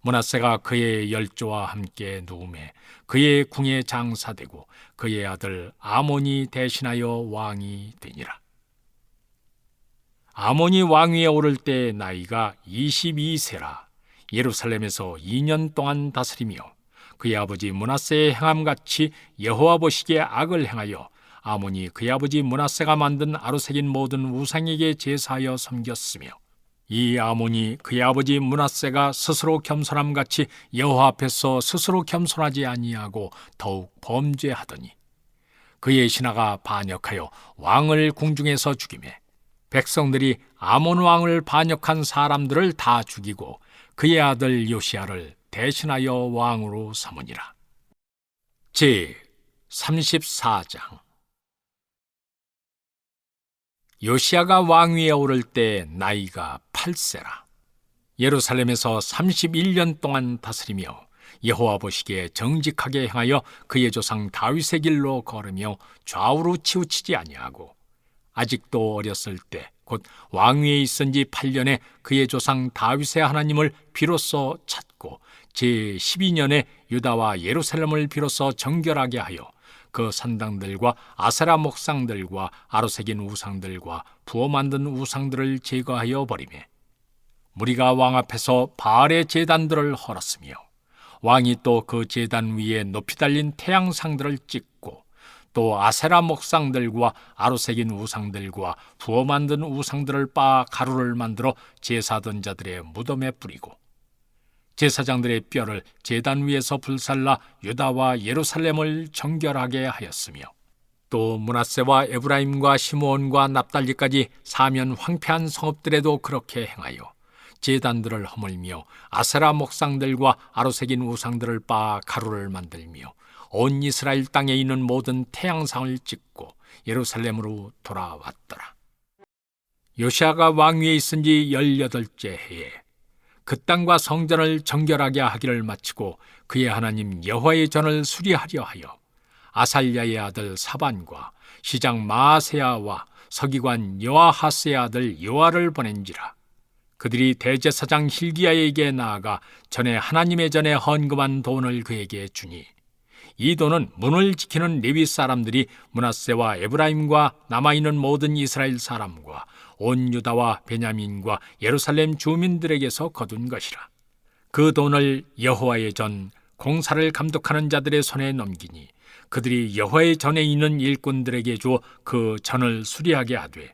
므낫세가 그의 열조와 함께 누움에 그의 궁에 장사되고 그의 아들 아몬이 대신하여 왕이 되니라. 아몬이 왕위에 오를 때 나이가 22세라 예루살렘에서 2년 동안 다스리며 그의 아버지 므낫세의 행함같이 여호와 보시기에 악을 행하여 아몬이 그의 아버지 므낫세가 만든 아로새긴 모든 우상에게 제사하여 섬겼으며 이 아몬이 그의 아버지 므낫세가 스스로 겸손함같이 여호와 앞에서 스스로 겸손하지 아니하고 더욱 범죄하더니 그의 신하가 반역하여 왕을 궁중에서 죽이매 백성들이 아몬 왕을 반역한 사람들을 다 죽이고 그의 아들 요시야를 대신하여 왕으로 삼으니라. 제 34장. 요시야가 왕위에 오를 때 나이가 8세라. 예루살렘에서 31년 동안 다스리며 여호와 보시기에 정직하게 행하여 그의 조상 다윗의 길로 걸으며 좌우로 치우치지 아니하고 아직도 어렸을 때 곧 왕위에 있은 지 8년에 그의 조상 다윗의 하나님을 비로소 찾고 제12년에 유다와 예루살렘을 비로소 정결하게 하여 그 산당들과 아세라 목상들과 아로새긴 우상들과 부어 만든 우상들을 제거하여 버리매 무리가 왕 앞에서 바알의 제단들을 헐었으며 왕이 또 그 제단 위에 높이 달린 태양상들을 찍고 또 아세라 목상들과 아로새긴 우상들과 부어 만든 우상들을 빻아 가루를 만들어 제사던 자들의 무덤에 뿌리고 제사장들의 뼈를 제단 위에서 불살라 유다와 예루살렘을 정결하게 하였으며 또 므낫세와 에브라임과 시므온과 납달리까지 사면 황폐한 성읍들에도 그렇게 행하여 제단들을 허물며 아세라 목상들과 아로새긴 우상들을 빻아 가루를 만들며 온 이스라엘 땅에 있는 모든 태양상을 찍고 예루살렘으로 돌아왔더라. 요시아가 왕위에 있은 지 18째 해에 그 땅과 성전을 정결하게 하기를 마치고 그의 하나님 여호와의 전을 수리하려 하여 아살랴의 아들 사반과 시장 마아세야와 서기관 여아하스의 아들 요아를 보낸지라. 그들이 대제사장 hil기야에게 나아가 전에 하나님의 전에 헌금한 돈을 그에게 주니 이 돈은 문을 지키는 레위 사람들이 므낫세와 에브라임과 남아있는 모든 이스라엘 사람과 온 유다와 베냐민과 예루살렘 주민들에게서 거둔 것이라. 그 돈을 여호와의 전 공사를 감독하는 자들의 손에 넘기니 그들이 여호와의 전에 있는 일꾼들에게 주어 그 전을 수리하게 하되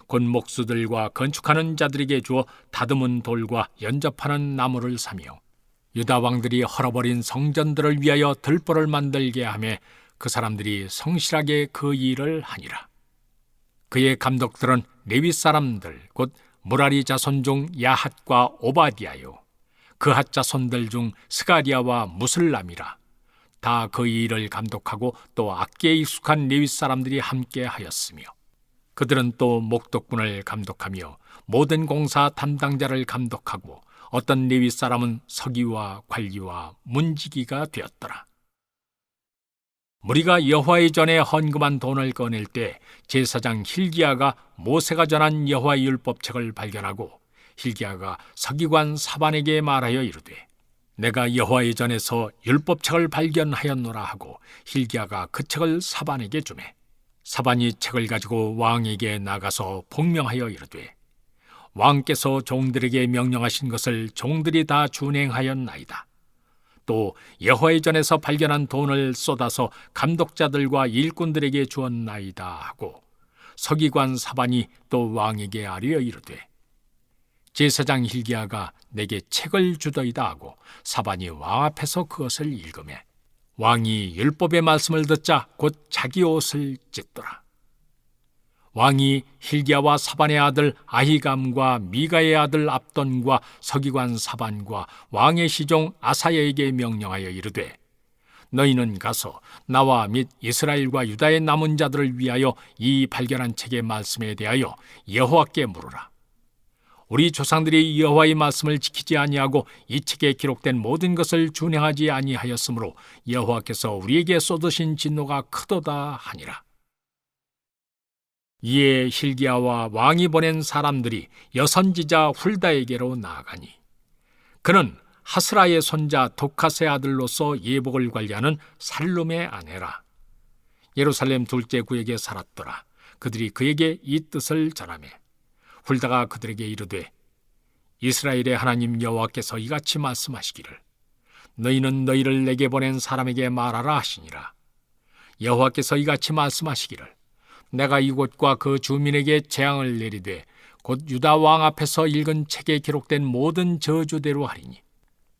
곧 목수들과 건축하는 자들에게 주어 다듬은 돌과 연접하는 나무를 사며 유다 왕들이 헐어버린 성전들을 위하여 들보를 만들게 하며 그 사람들이 성실하게 그 일을 하니라. 그의 감독들은 레위 사람들 곧 무라리 자손 중 야핫과 오바디아요 그핫 자손들 중 스가리아와 무슬람이라. 다 그 일을 감독하고 또 악기에 익숙한 레위 사람들이 함께 하였으며 그들은 또 목독군을 감독하며 모든 공사 담당자를 감독하고 어떤 레위 사람은 서기와 관리와 문지기가 되었더라. 무리가 여호와의 전에 헌금한 돈을 꺼낼 때 제사장 hil기야가 모세가 전한 여호와의 율법책을 발견하고 hil기야가 서기관 사반에게 말하여 이르되 내가 여호와의 전에서 율법책을 발견하였노라 하고 hil기야가 그 책을 사반에게 주매 사반이 책을 가지고 왕에게 나가서 복명하여 이르되 왕께서 종들에게 명령하신 것을 종들이 다 준행하였나이다. 또 여호와의 전에서 발견한 돈을 쏟아서 감독자들과 일꾼들에게 주었나이다 하고 서기관 사반이 또 왕에게 아뢰어 이르되 제사장 hil기야가 내게 책을 주더이다 하고 사반이 왕 앞에서 그것을 읽으매 왕이 율법의 말씀을 듣자 곧 자기 옷을 찢더라. 왕이 hil기야와 사반의 아들 아히감과 미가의 아들 압돈과 서기관 사반과 왕의 시종 아사야에게 명령하여 이르되 너희는 가서 나와 및 이스라엘과 유다의 남은 자들을 위하여 이 발견한 책의 말씀에 대하여 여호와께 물으라. 우리 조상들이 여호와의 말씀을 지키지 아니하고 이 책에 기록된 모든 것을 준행하지 아니하였으므로 여호와께서 우리에게 쏟으신 진노가 크도다 하니라. 이에 hil기야와 왕이 보낸 사람들이 여선지자 훌다에게로 나아가니 그는 하스라의 손자 독핫의 아들로서 예복을 관리하는 살룸의 아내라. 예루살렘 둘째 구역에 살았더라. 그들이 그에게 이 뜻을 전하매 훌다가 그들에게 이르되 이스라엘의 하나님 여호와께서 이같이 말씀하시기를 너희는 너희를 내게 보낸 사람에게 말하라 하시니라. 여호와께서 이같이 말씀하시기를 내가 이곳과 그 주민에게 재앙을 내리되 곧 유다 왕 앞에서 읽은 책에 기록된 모든 저주대로 하리니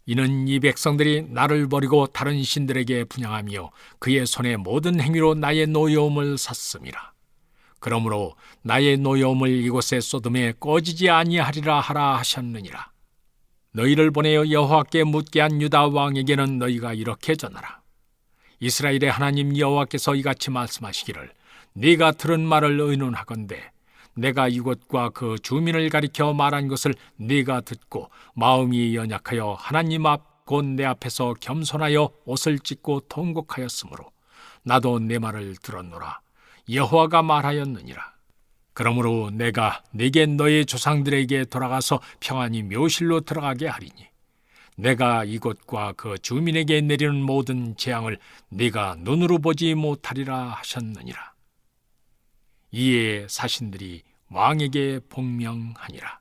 이는 이 백성들이 나를 버리고 다른 신들에게 분향하며 그의 손의 모든 행위로 나의 노여움을 샀음이라. 그러므로 나의 노여움을 이곳에 쏟음에 꺼지지 아니하리라 하라 하셨느니라. 너희를 보내어 여호와께 묻게 한 유다 왕에게는 너희가 이렇게 전하라. 이스라엘의 하나님 여호와께서 이같이 말씀하시기를 네가 들은 말을 의논하건대 내가 이곳과 그 주민을 가리켜 말한 것을 네가 듣고 마음이 연약하여 하나님 앞 곧 내 앞에서 겸손하여 옷을 찢고 통곡하였으므로 나도 내 말을 들었노라. 여호와가 말하였느니라. 그러므로 내가 네게 너의 조상들에게 돌아가서 평안히 묘실로 들어가게 하리니 내가 이곳과 그 주민에게 내리는 모든 재앙을 네가 눈으로 보지 못하리라 하셨느니라. 이에 사신들이 왕에게 복명하니라.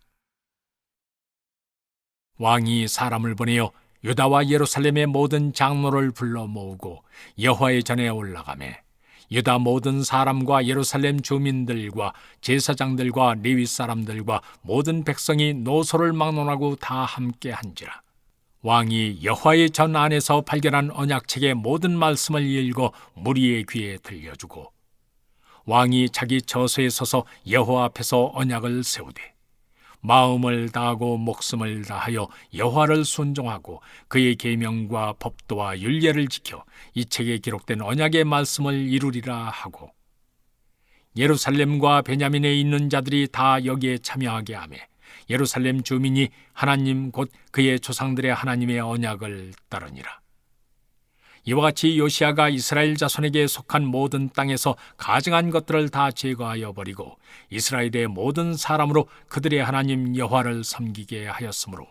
왕이 사람을 보내어 유다와 예루살렘의 모든 장로를 불러 모으고 여호와의 전에 올라가매 유다 모든 사람과 예루살렘 주민들과 제사장들과 레위 사람들과 모든 백성이 노소를 막론하고 다 함께 한지라. 왕이 여호와의 전 안에서 발견한 언약책의 모든 말씀을 읽어 무리의 귀에 들려주고 왕이 자기 저소에 서서 여호와 앞에서 언약을 세우되 마음을 다하고 목숨을 다하여 여호와를 순종하고 그의 계명과 법도와 율례를 지켜 이 책에 기록된 언약의 말씀을 이루리라 하고 예루살렘과 베냐민에 있는 자들이 다 여기에 참여하게 하며 예루살렘 주민이 하나님 곧 그의 조상들의 하나님의 언약을 따르니라. 이와 같이 요시야가 이스라엘 자손에게 속한 모든 땅에서 가증한 것들을 다 제거하여 버리고 이스라엘의 모든 사람으로 그들의 하나님 여호와를 섬기게 하였으므로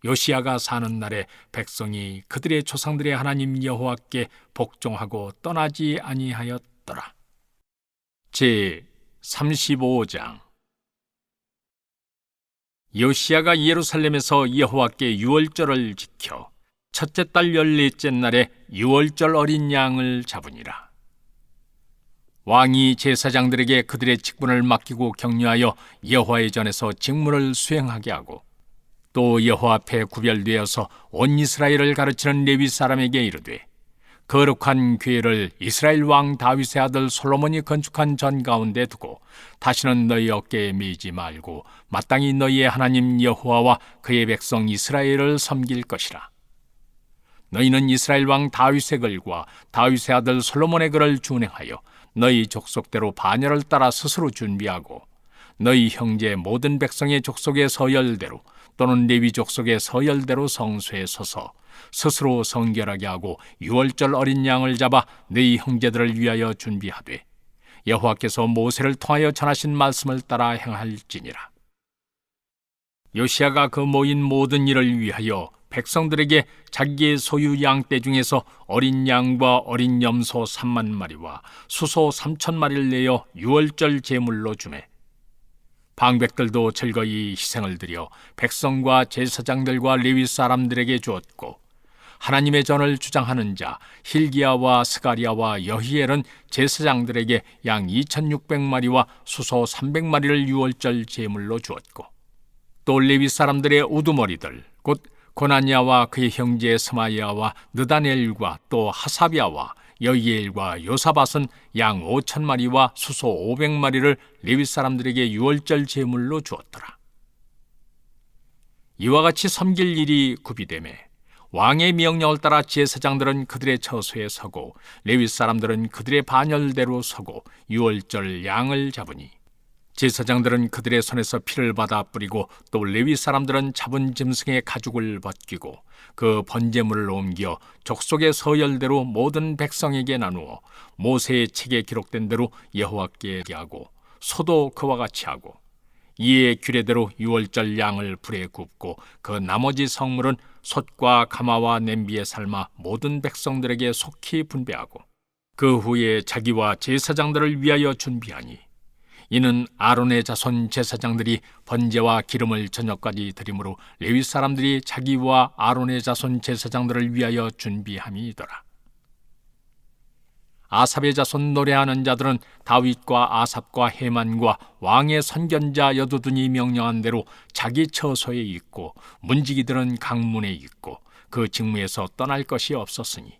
요시야가 사는 날에 백성이 그들의 조상들의 하나님 여호와께 복종하고 떠나지 아니하였더라. 제 35장. 요시야가 예루살렘에서 여호와께 유월절을 지켜 첫째 달 14째 날에 유월절 어린 양을 잡으니라. 왕이 제사장들에게 그들의 직분을 맡기고 격려하여 여호와의 전에서 직무를 수행하게 하고 또 여호와 앞에 구별되어서 온 이스라엘을 가르치는 레위 사람에게 이르되 거룩한 궤를 이스라엘 왕 다윗의 아들 솔로몬이 건축한 전 가운데 두고 다시는 너희 어깨에 메이지 말고 마땅히 너희의 하나님 여호와와 그의 백성 이스라엘을 섬길 것이라. 너희는 이스라엘 왕 다윗의 글과 다윗의 아들 솔로몬의 글을 준행하여 너희 족속대로 반열을 따라 스스로 준비하고 너희 형제 모든 백성의 족속의 서열대로 또는 레위 족속의 서열대로 성소에 서서 스스로 성결하게 하고 유월절 어린 양을 잡아 너희 형제들을 위하여 준비하되 여호와께서 모세를 통하여 전하신 말씀을 따라 행할지니라. 요시야가 그 모인 모든 일을 위하여 백성들에게 자기의 소유 양떼 중에서 어린 양과 어린 염소 3만 마리와 수소 3천 마리를 내어 유월절 제물로 주매 방백들도 즐거이 희생을 드려 백성과 제사장들과 레위 사람들에게 주었고 하나님의 전을 주장하는 자 힐기야와 스가리야와 여히엘은 제사장들에게 양 2,600마리와 수소 300마리를 유월절 제물로 주었고 또 레위 사람들의 우두머리들 곧 고나니아와 그의 형제 스마야와 느다넬과 또 하사비아와 여이엘과 요사밧은 양 5,000마리와 수소 500마리를 레위 사람들에게 유월절 제물로 주었더라. 이와 같이 섬길 일이 구비되매 왕의 명령을 따라 제사장들은 그들의 처소에 서고 레위 사람들은 그들의 반열대로 서고 유월절 양을 잡으니 제사장들은 그들의 손에서 피를 받아 뿌리고 또 레위 사람들은 잡은 짐승의 가죽을 벗기고 그 번제물을 옮겨 족속의 서열대로 모든 백성에게 나누어 모세의 책에 기록된 대로 여호와께 하고 소도 그와 같이 하고 이에 규례대로 유월절 양을 불에 굽고 그 나머지 성물은 솥과 가마와 냄비에 삶아 모든 백성들에게 속히 분배하고 그 후에 자기와 제사장들을 위하여 준비하니 이는 아론의 자손 제사장들이 번제와 기름을 저녁까지 드림으로 레위 사람들이 자기와 아론의 자손 제사장들을 위하여 준비함이더라. 아삽의 자손 노래하는 자들은 다윗과 아삽과 헤만과 왕의 선견자 여두둔이 명령한 대로 자기 처소에 있고 문지기들은 강문에 있고 그 직무에서 떠날 것이 없었으니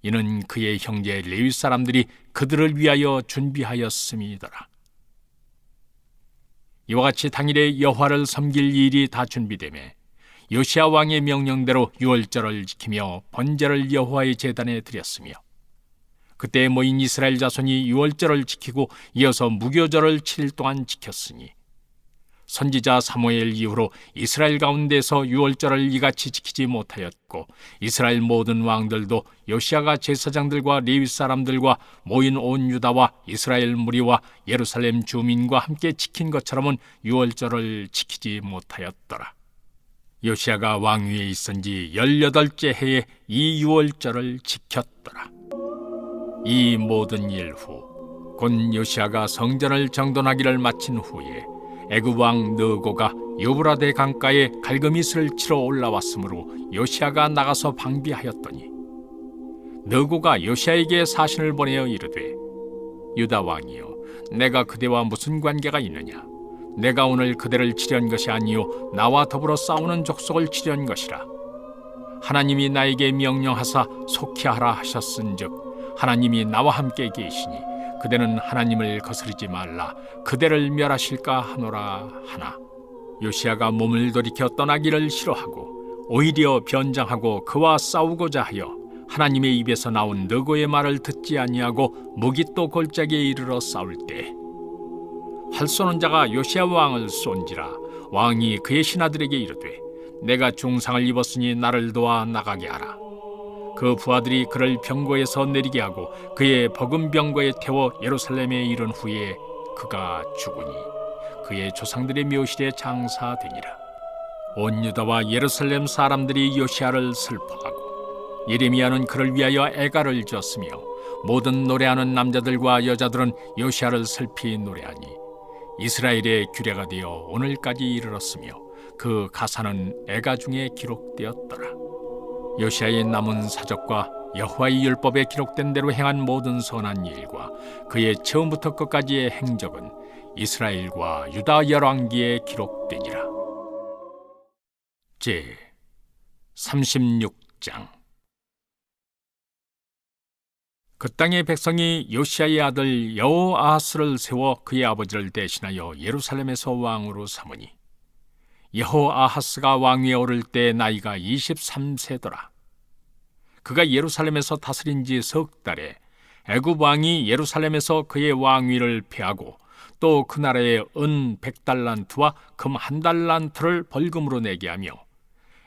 이는 그의 형제 레위 사람들이 그들을 위하여 준비하였음이더라. 이와 같이 당일에 여호와를 섬길 일이 다 준비되매 요시야 왕의 명령대로 유월절을 지키며 번제를 여호와의 제단에 드렸으며 그때 모인 이스라엘 자손이 유월절을 지키고 이어서 무교절을 7일 동안 지켰으니 선지자 사무엘 이후로 이스라엘 가운데서 유월절을 이같이 지키지 못하였고 이스라엘 모든 왕들도 요시야가 제사장들과 레위 사람들과 모인 온 유다와 이스라엘 무리와 예루살렘 주민과 함께 지킨 것처럼은 유월절을 지키지 못하였더라. 요시야가 왕위에 있은 지 18째 해에 이 유월절을 지켰더라. 이 모든 일 후 곧 요시야가 성전을 정돈하기를 마친 후에 애굽 왕 느고가 유브라데 강가에 갈그미스를 치러 올라왔으므로 요시야가 나가서 방비하였더니 느고가 요시야에게 사신을 보내어 이르되 유다 왕이여 내가 그대와 무슨 관계가 있느냐 내가 오늘 그대를 치려한 것이 아니요 나와 더불어 싸우는 족속을 치려한 것이라. 하나님이 나에게 명령하사 속히 하라 하셨은즉 하나님이 나와 함께 계시니 그대는 하나님을 거스르지 말라 그대를 멸하실까 하노라 하나 요시야가 몸을 돌이켜 떠나기를 싫어하고 오히려 변장하고 그와 싸우고자 하여 하나님의 입에서 나온 느고의 말을 듣지 아니하고 무깃도 골짜기에 이르러 싸울 때 활 쏘는 자가 요시야 왕을 쏜지라. 왕이 그의 신하들에게 이르되 내가 중상을 입었으니 나를 도와 나가게 하라. 그 부하들이 그를 병거에서 내리게 하고 그의 버금 병거에 태워 예루살렘에 이른 후에 그가 죽으니 그의 조상들의 묘실에 장사되니라. 온 유다와 예루살렘 사람들이 요시야를 슬퍼하고 예레미야는 그를 위하여 애가를 지었으며 모든 노래하는 남자들과 여자들은 요시야를 슬피 노래하니 이스라엘의 규례가 되어 오늘까지 이르렀으며 그 가사는 애가 중에 기록되었더라. 요시야의 남은 사적과 여호와의 율법에 기록된 대로 행한 모든 선한 일과 그의 처음부터 끝까지의 행적은 이스라엘과 유다 열왕기에 기록되니라. 제 36장. 그 땅의 백성이 요시야의 아들 여호아하스를 세워 그의 아버지를 대신하여 예루살렘에서 왕으로 삼으니 여호아하스가 왕위에 오를 때 나이가 23세더라. 그가 예루살렘에서 다스린 지 석 달에 애굽 왕이 예루살렘에서 그의 왕위를 폐하고 또 그 나라에 은 100달란트와 금 1달란트를 벌금으로 내게 하며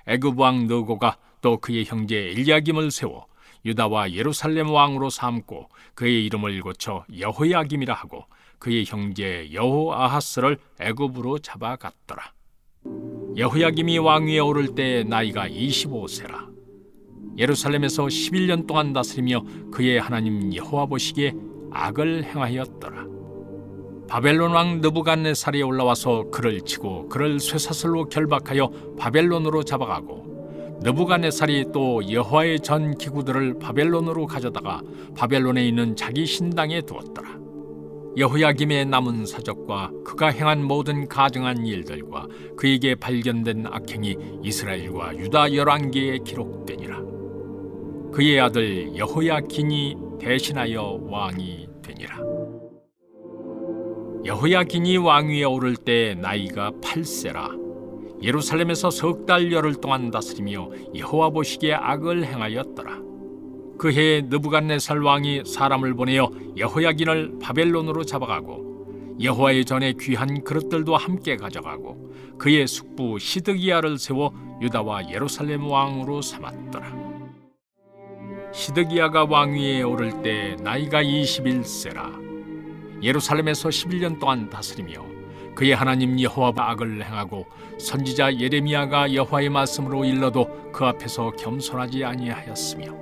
애굽 왕 느고가 또 그의 형제 엘리야김을 세워 유다와 예루살렘 왕으로 삼고 그의 이름을 고쳐 여호야김이라 하고 그의 형제 여호아하스를 애굽으로 잡아갔더라. 여호야김이 왕위에 오를 때 나이가 25세라. 예루살렘에서 11년 동안 다스리며 그의 하나님 여호와 보시기에 악을 행하였더라. 바벨론 왕 느부갓네살이 올라와서 그를 치고 그를 쇠사슬로 결박하여 바벨론으로 잡아가고 느부갓네살이 또 여호와의 전 기구들을 바벨론으로 가져다가 바벨론에 있는 자기 신당에 두었더라. 여호야김의 남은 사적과 그가 행한 모든 가증한 일들과 그에게 발견된 악행이 이스라엘과 유다 열왕기에 기록되니라. 그의 아들 여호야긴이 대신하여 왕이 되니라. 여호야긴이 왕위에 오를 때 나이가 8세라. 예루살렘에서 석 달 열흘 동안 다스리며 여호와 보시기에 악을 행하였더라. 그 해에 느부갓네살 왕이 사람을 보내어 여호야긴을 바벨론으로 잡아가고 여호와의 전에 귀한 그릇들도 함께 가져가고 그의 숙부 시드기야를 세워 유다와 예루살렘 왕으로 삼았더라. 시드기야가 왕위에 오를 때 나이가 21세라. 예루살렘에서 11년 동안 다스리며 그의 하나님 여호와와 악을 행하고 선지자 예레미야가 여호와의 말씀으로 일러도 그 앞에서 겸손하지 아니하였으며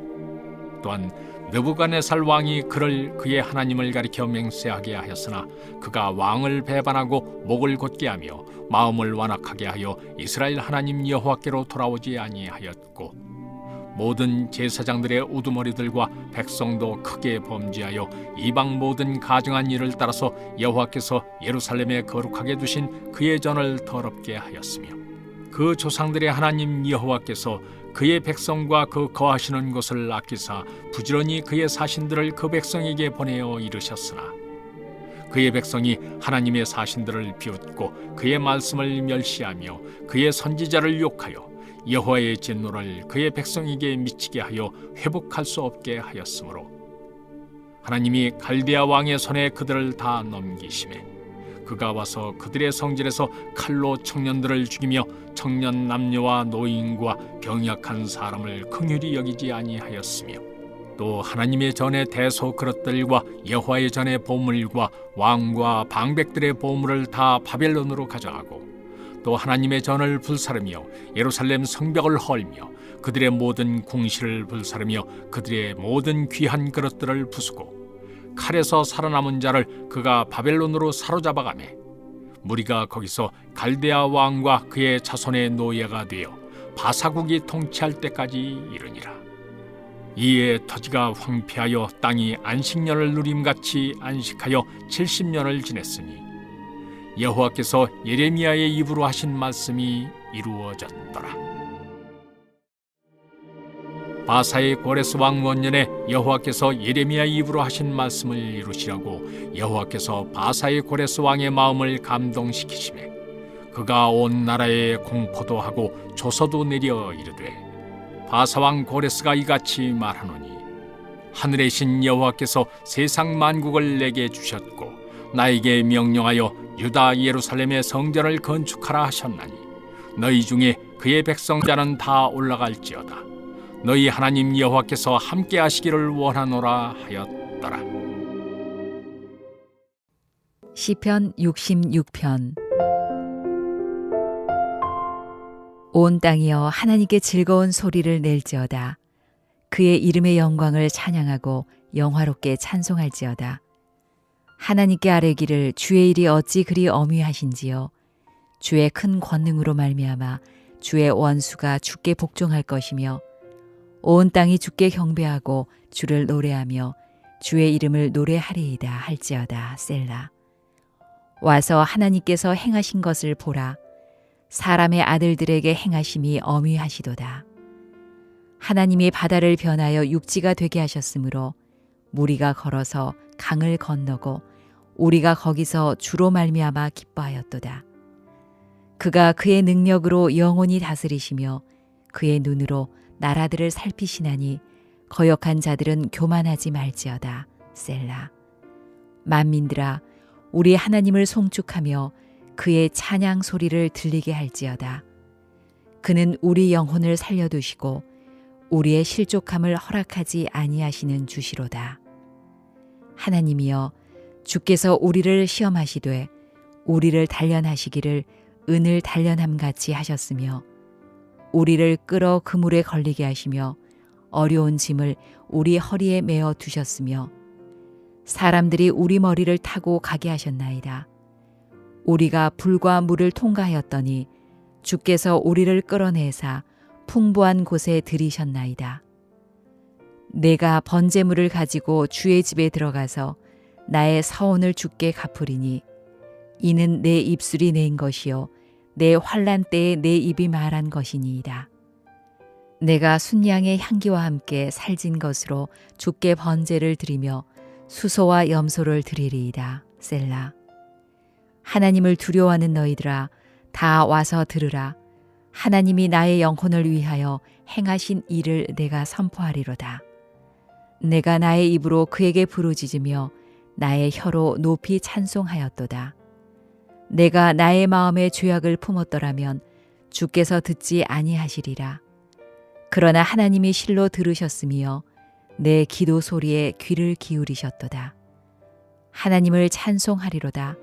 또한 느부갓네살 왕이 그를 그의 하나님을 가리켜 맹세하게 하였으나 그가 왕을 배반하고 목을 곧게 하며 마음을 완악하게 하여 이스라엘 하나님 여호와께로 돌아오지 아니하였고 모든 제사장들의 우두머리들과 백성도 크게 범죄하여 이방 모든 가증한 일을 따라서 여호와께서 예루살렘에 거룩하게 두신 그의 전을 더럽게 하였으며 그 조상들의 하나님 여호와께서 그의 백성과 그 거하시는 곳을 아끼사 부지런히 그의 사신들을 그 백성에게 보내어 이르셨으나 그의 백성이 하나님의 사신들을 비웃고 그의 말씀을 멸시하며 그의 선지자를 욕하여 여호와의 진노를 그의 백성에게 미치게 하여 회복할 수 없게 하였으므로 하나님이 갈대아 왕의 손에 그들을 다 넘기시매 그가 와서 그들의 성질에서 칼로 청년들을 죽이며 청년 남녀와 노인과 병약한 사람을 긍휼히 여기지 아니하였으며 또 하나님의 전의 대소 그릇들과 여호와의 전의 보물과 왕과 방백들의 보물을 다 바벨론으로 가져가고 또 하나님의 전을 불사르며 예루살렘 성벽을 헐며 그들의 모든 궁실을 불사르며 그들의 모든 귀한 그릇들을 부수고 칼에서 살아남은 자를 그가 바벨론으로 사로잡아가매 무리가 거기서 갈대아 왕과 그의 자손의 노예가 되어 바사국이 통치할 때까지 이르니라. 이에 터지가 황폐하여 땅이 안식년을 누림같이 안식하여 70년을 지냈으니 여호와께서 예레미야의 입으로 하신 말씀이 이루어졌더라. 바사의 고레스 왕 원년에 여호와께서 예레미야의 입으로 하신 말씀을 이루시라고 여호와께서 바사의 고레스 왕의 마음을 감동시키시매 그가 온 나라에 공포도 하고 조서도 내려 이르되 바사 왕 고레스가 이같이 말하노니 하늘의 신 여호와께서 세상 만국을 내게 주셨고 나에게 명령하여 유다 예루살렘의 성전을 건축하라 하셨나니 너희 중에 그의 백성자는 다 올라갈지어다. 너희 하나님 여호와께서 함께 하시기를 원하노라 하였더라. 시편 66편. 온 땅이여 하나님께 즐거운 소리를 낼지어다. 그의 이름의 영광을 찬양하고 영화롭게 찬송할지어다. 하나님께 아뢰기를 주의 일이 어찌 그리 어미하신지요. 주의 큰 권능으로 말미암아 주의 원수가 주께 복종할 것이며 온 땅이 주께 경배하고 주를 노래하며 주의 이름을 노래하리이다 할지어다. 셀라. 와서 하나님께서 행하신 것을 보라. 사람의 아들들에게 행하심이 어미하시도다. 하나님이 바다를 변하여 육지가 되게 하셨으므로 무리가 걸어서 강을 건너고 우리가 거기서 주로 말미암아 기뻐하였도다. 그가 그의 능력으로 영원히 다스리시며 그의 눈으로 나라들을 살피시나니 거역한 자들은 교만하지 말지어다. 셀라. 만민들아 우리 하나님을 송축하며 그의 찬양 소리를 들리게 할지어다. 그는 우리 영혼을 살려두시고 우리의 실족함을 허락하지 아니하시는 주시로다. 하나님이여 주께서 우리를 시험하시되 우리를 단련하시기를 은을 단련함같이 하셨으며 우리를 끌어 그물에 걸리게 하시며 어려운 짐을 우리 허리에 메어 두셨으며 사람들이 우리 머리를 타고 가게 하셨나이다. 우리가 불과 물을 통과하였더니 주께서 우리를 끌어내사 풍부한 곳에 들이셨나이다. 내가 번제물을 가지고 주의 집에 들어가서 나의 서원을 주께 갚으리니 이는 내 입술이 낸 것이요 내 환난 때에 내 입이 말한 것이니이다. 내가 순양의 향기와 함께 살진 것으로 주께 번제를 드리며 수소와 염소를 드리리이다. 셀라. 하나님을 두려워하는 너희들아 다 와서 들으라. 하나님이 나의 영혼을 위하여 행하신 일을 내가 선포하리로다. 내가 나의 입으로 그에게 부르짖으며 나의 혀로 높이 찬송하였도다. 내가 나의 마음에 죄악을 품었더라면 주께서 듣지 아니하시리라. 그러나 하나님이 실로 들으셨으며 내 기도 소리에 귀를 기울이셨도다. 하나님을 찬송하리로다.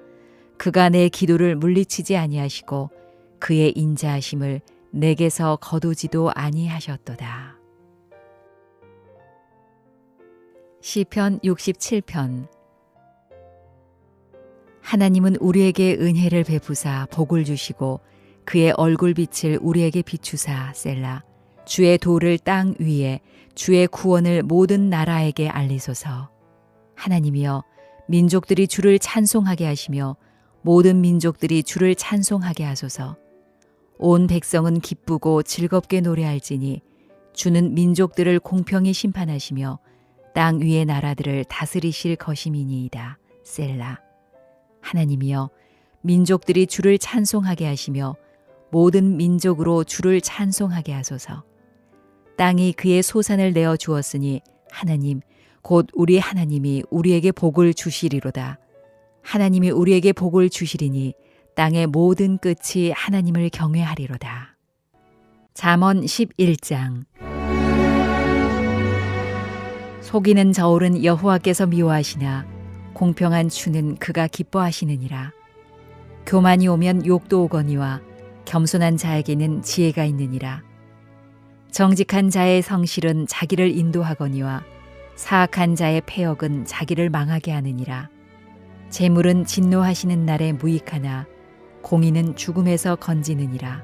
그가 내 기도를 물리치지 아니하시고 그의 인자하심을 내게서 거두지도 아니하셨도다. 시편 67편. 하나님은 우리에게 은혜를 베푸사 복을 주시고 그의 얼굴빛을 우리에게 비추사. 셀라. 주의 도를 땅 위에 주의 구원을 모든 나라에게 알리소서. 하나님이여 민족들이 주를 찬송하게 하시며 모든 민족들이 주를 찬송하게 하소서. 온 백성은 기쁘고 즐겁게 노래할지니 주는 민족들을 공평히 심판하시며 땅 위의 나라들을 다스리실 것임이니이다. 셀라. 하나님이여 민족들이 주를 찬송하게 하시며 모든 민족으로 주를 찬송하게 하소서. 땅이 그의 소산을 내어 주었으니 하나님 곧 우리 하나님이 우리에게 복을 주시리로다. 하나님이 우리에게 복을 주시리니 땅의 모든 끝이 하나님을 경외하리로다. 잠언 11장. 속이는 저울은 여호와께서 미워하시나 공평한 추는 그가 기뻐하시느니라. 교만이 오면 욕도 오거니와 겸손한 자에게는 지혜가 있느니라. 정직한 자의 성실은 자기를 인도하거니와 사악한 자의 패역은 자기를 망하게 하느니라. 재물은 진노하시는 날에 무익하나 공의는 죽음에서 건지느니라.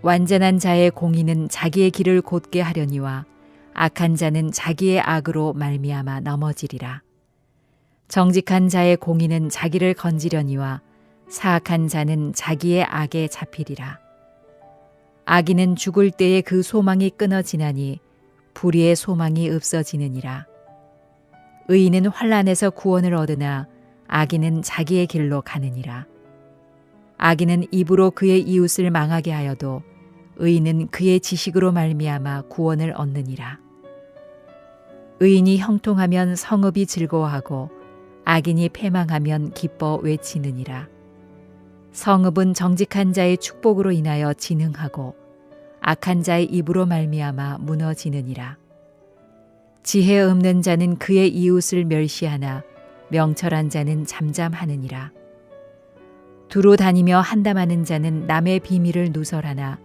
완전한 자의 공의는 자기의 길을 곧게 하려니와 악한 자는 자기의 악으로 말미암아 넘어지리라. 정직한 자의 공의는 자기를 건지려니와 사악한 자는 자기의 악에 잡히리라. 악인은 죽을 때에 그 소망이 끊어지나니 불의의 소망이 없어지느니라. 의인은 환난에서 구원을 얻으나 악인은 자기의 길로 가느니라. 악인은 입으로 그의 이웃을 망하게 하여도 의인은 그의 지식으로 말미암아 구원을 얻느니라. 의인이 형통하면 성읍이 즐거워하고 악인이 패망하면 기뻐 외치느니라. 성읍은 정직한 자의 축복으로 인하여 진흥하고 악한 자의 입으로 말미암아 무너지느니라. 지혜 없는 자는 그의 이웃을 멸시하나 명철한 자는 잠잠하느니라. 두루 다니며 한담하는 자는 남의 비밀을 누설하나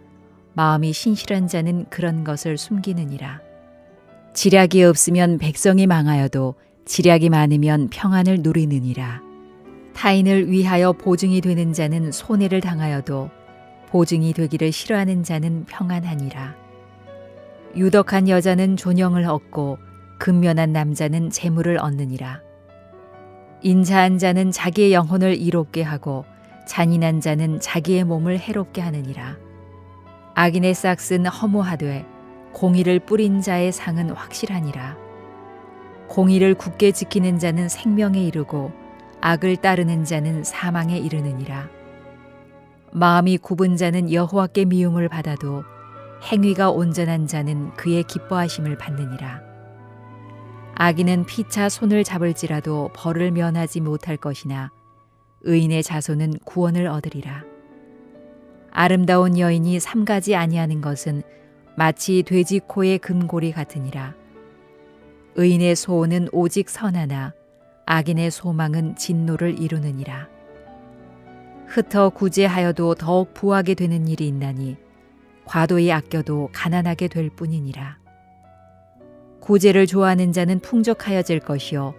마음이 신실한 자는 그런 것을 숨기느니라. 지략이 없으면 백성이 망하여도 지략이 많으면 평안을 누리느니라. 타인을 위하여 보증이 되는 자는 손해를 당하여도 보증이 되기를 싫어하는 자는 평안하니라. 유덕한 여자는 존영을 얻고 근면한 남자는 재물을 얻느니라. 인자한 자는 자기의 영혼을 이롭게 하고 잔인한 자는 자기의 몸을 해롭게 하느니라. 악인의 싹은 허무하되 공의를 뿌린 자의 상은 확실하니라. 공의를 굳게 지키는 자는 생명에 이르고 악을 따르는 자는 사망에 이르느니라. 마음이 굽은 자는 여호와께 미움을 받아도 행위가 온전한 자는 그의 기뻐하심을 받느니라. 악인은 피차 손을 잡을지라도 벌을 면하지 못할 것이나 의인의 자손은 구원을 얻으리라. 아름다운 여인이 삼가지 아니하는 것은 마치 돼지 코의 금고리 같으니라. 의인의 소원은 오직 선하나 악인의 소망은 진노를 이루느니라. 흩어 구제하여도 더욱 부하게 되는 일이 있나니 과도히 아껴도 가난하게 될 뿐이니라. 구제를 좋아하는 자는 풍족하여질 것이요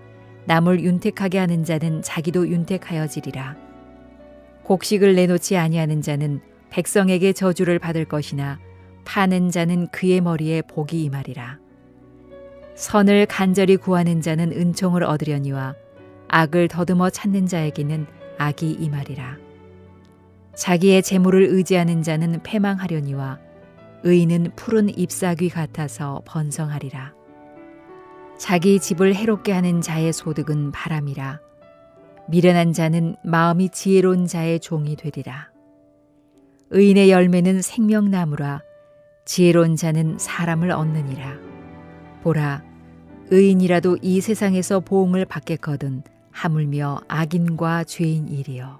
남을 윤택하게 하는 자는 자기도 윤택하여지리라. 곡식을 내놓지 아니하는 자는 백성에게 저주를 받을 것이나 파는 자는 그의 머리에 복이 임하리라. 선을 간절히 구하는 자는 은총을 얻으려니와 악을 더듬어 찾는 자에게는 악이 임하리라. 자기의 재물을 의지하는 자는 패망하려니와 의인은 푸른 잎사귀 같아서 번성하리라. 자기 집을 해롭게 하는 자의 소득은 바람이라. 미련한 자는 마음이 지혜로운 자의 종이 되리라. 의인의 열매는 생명나무라. 지혜로운 자는 사람을 얻느니라. 보라, 의인이라도 이 세상에서 보응을 받겠거든 하물며 악인과 죄인이리요.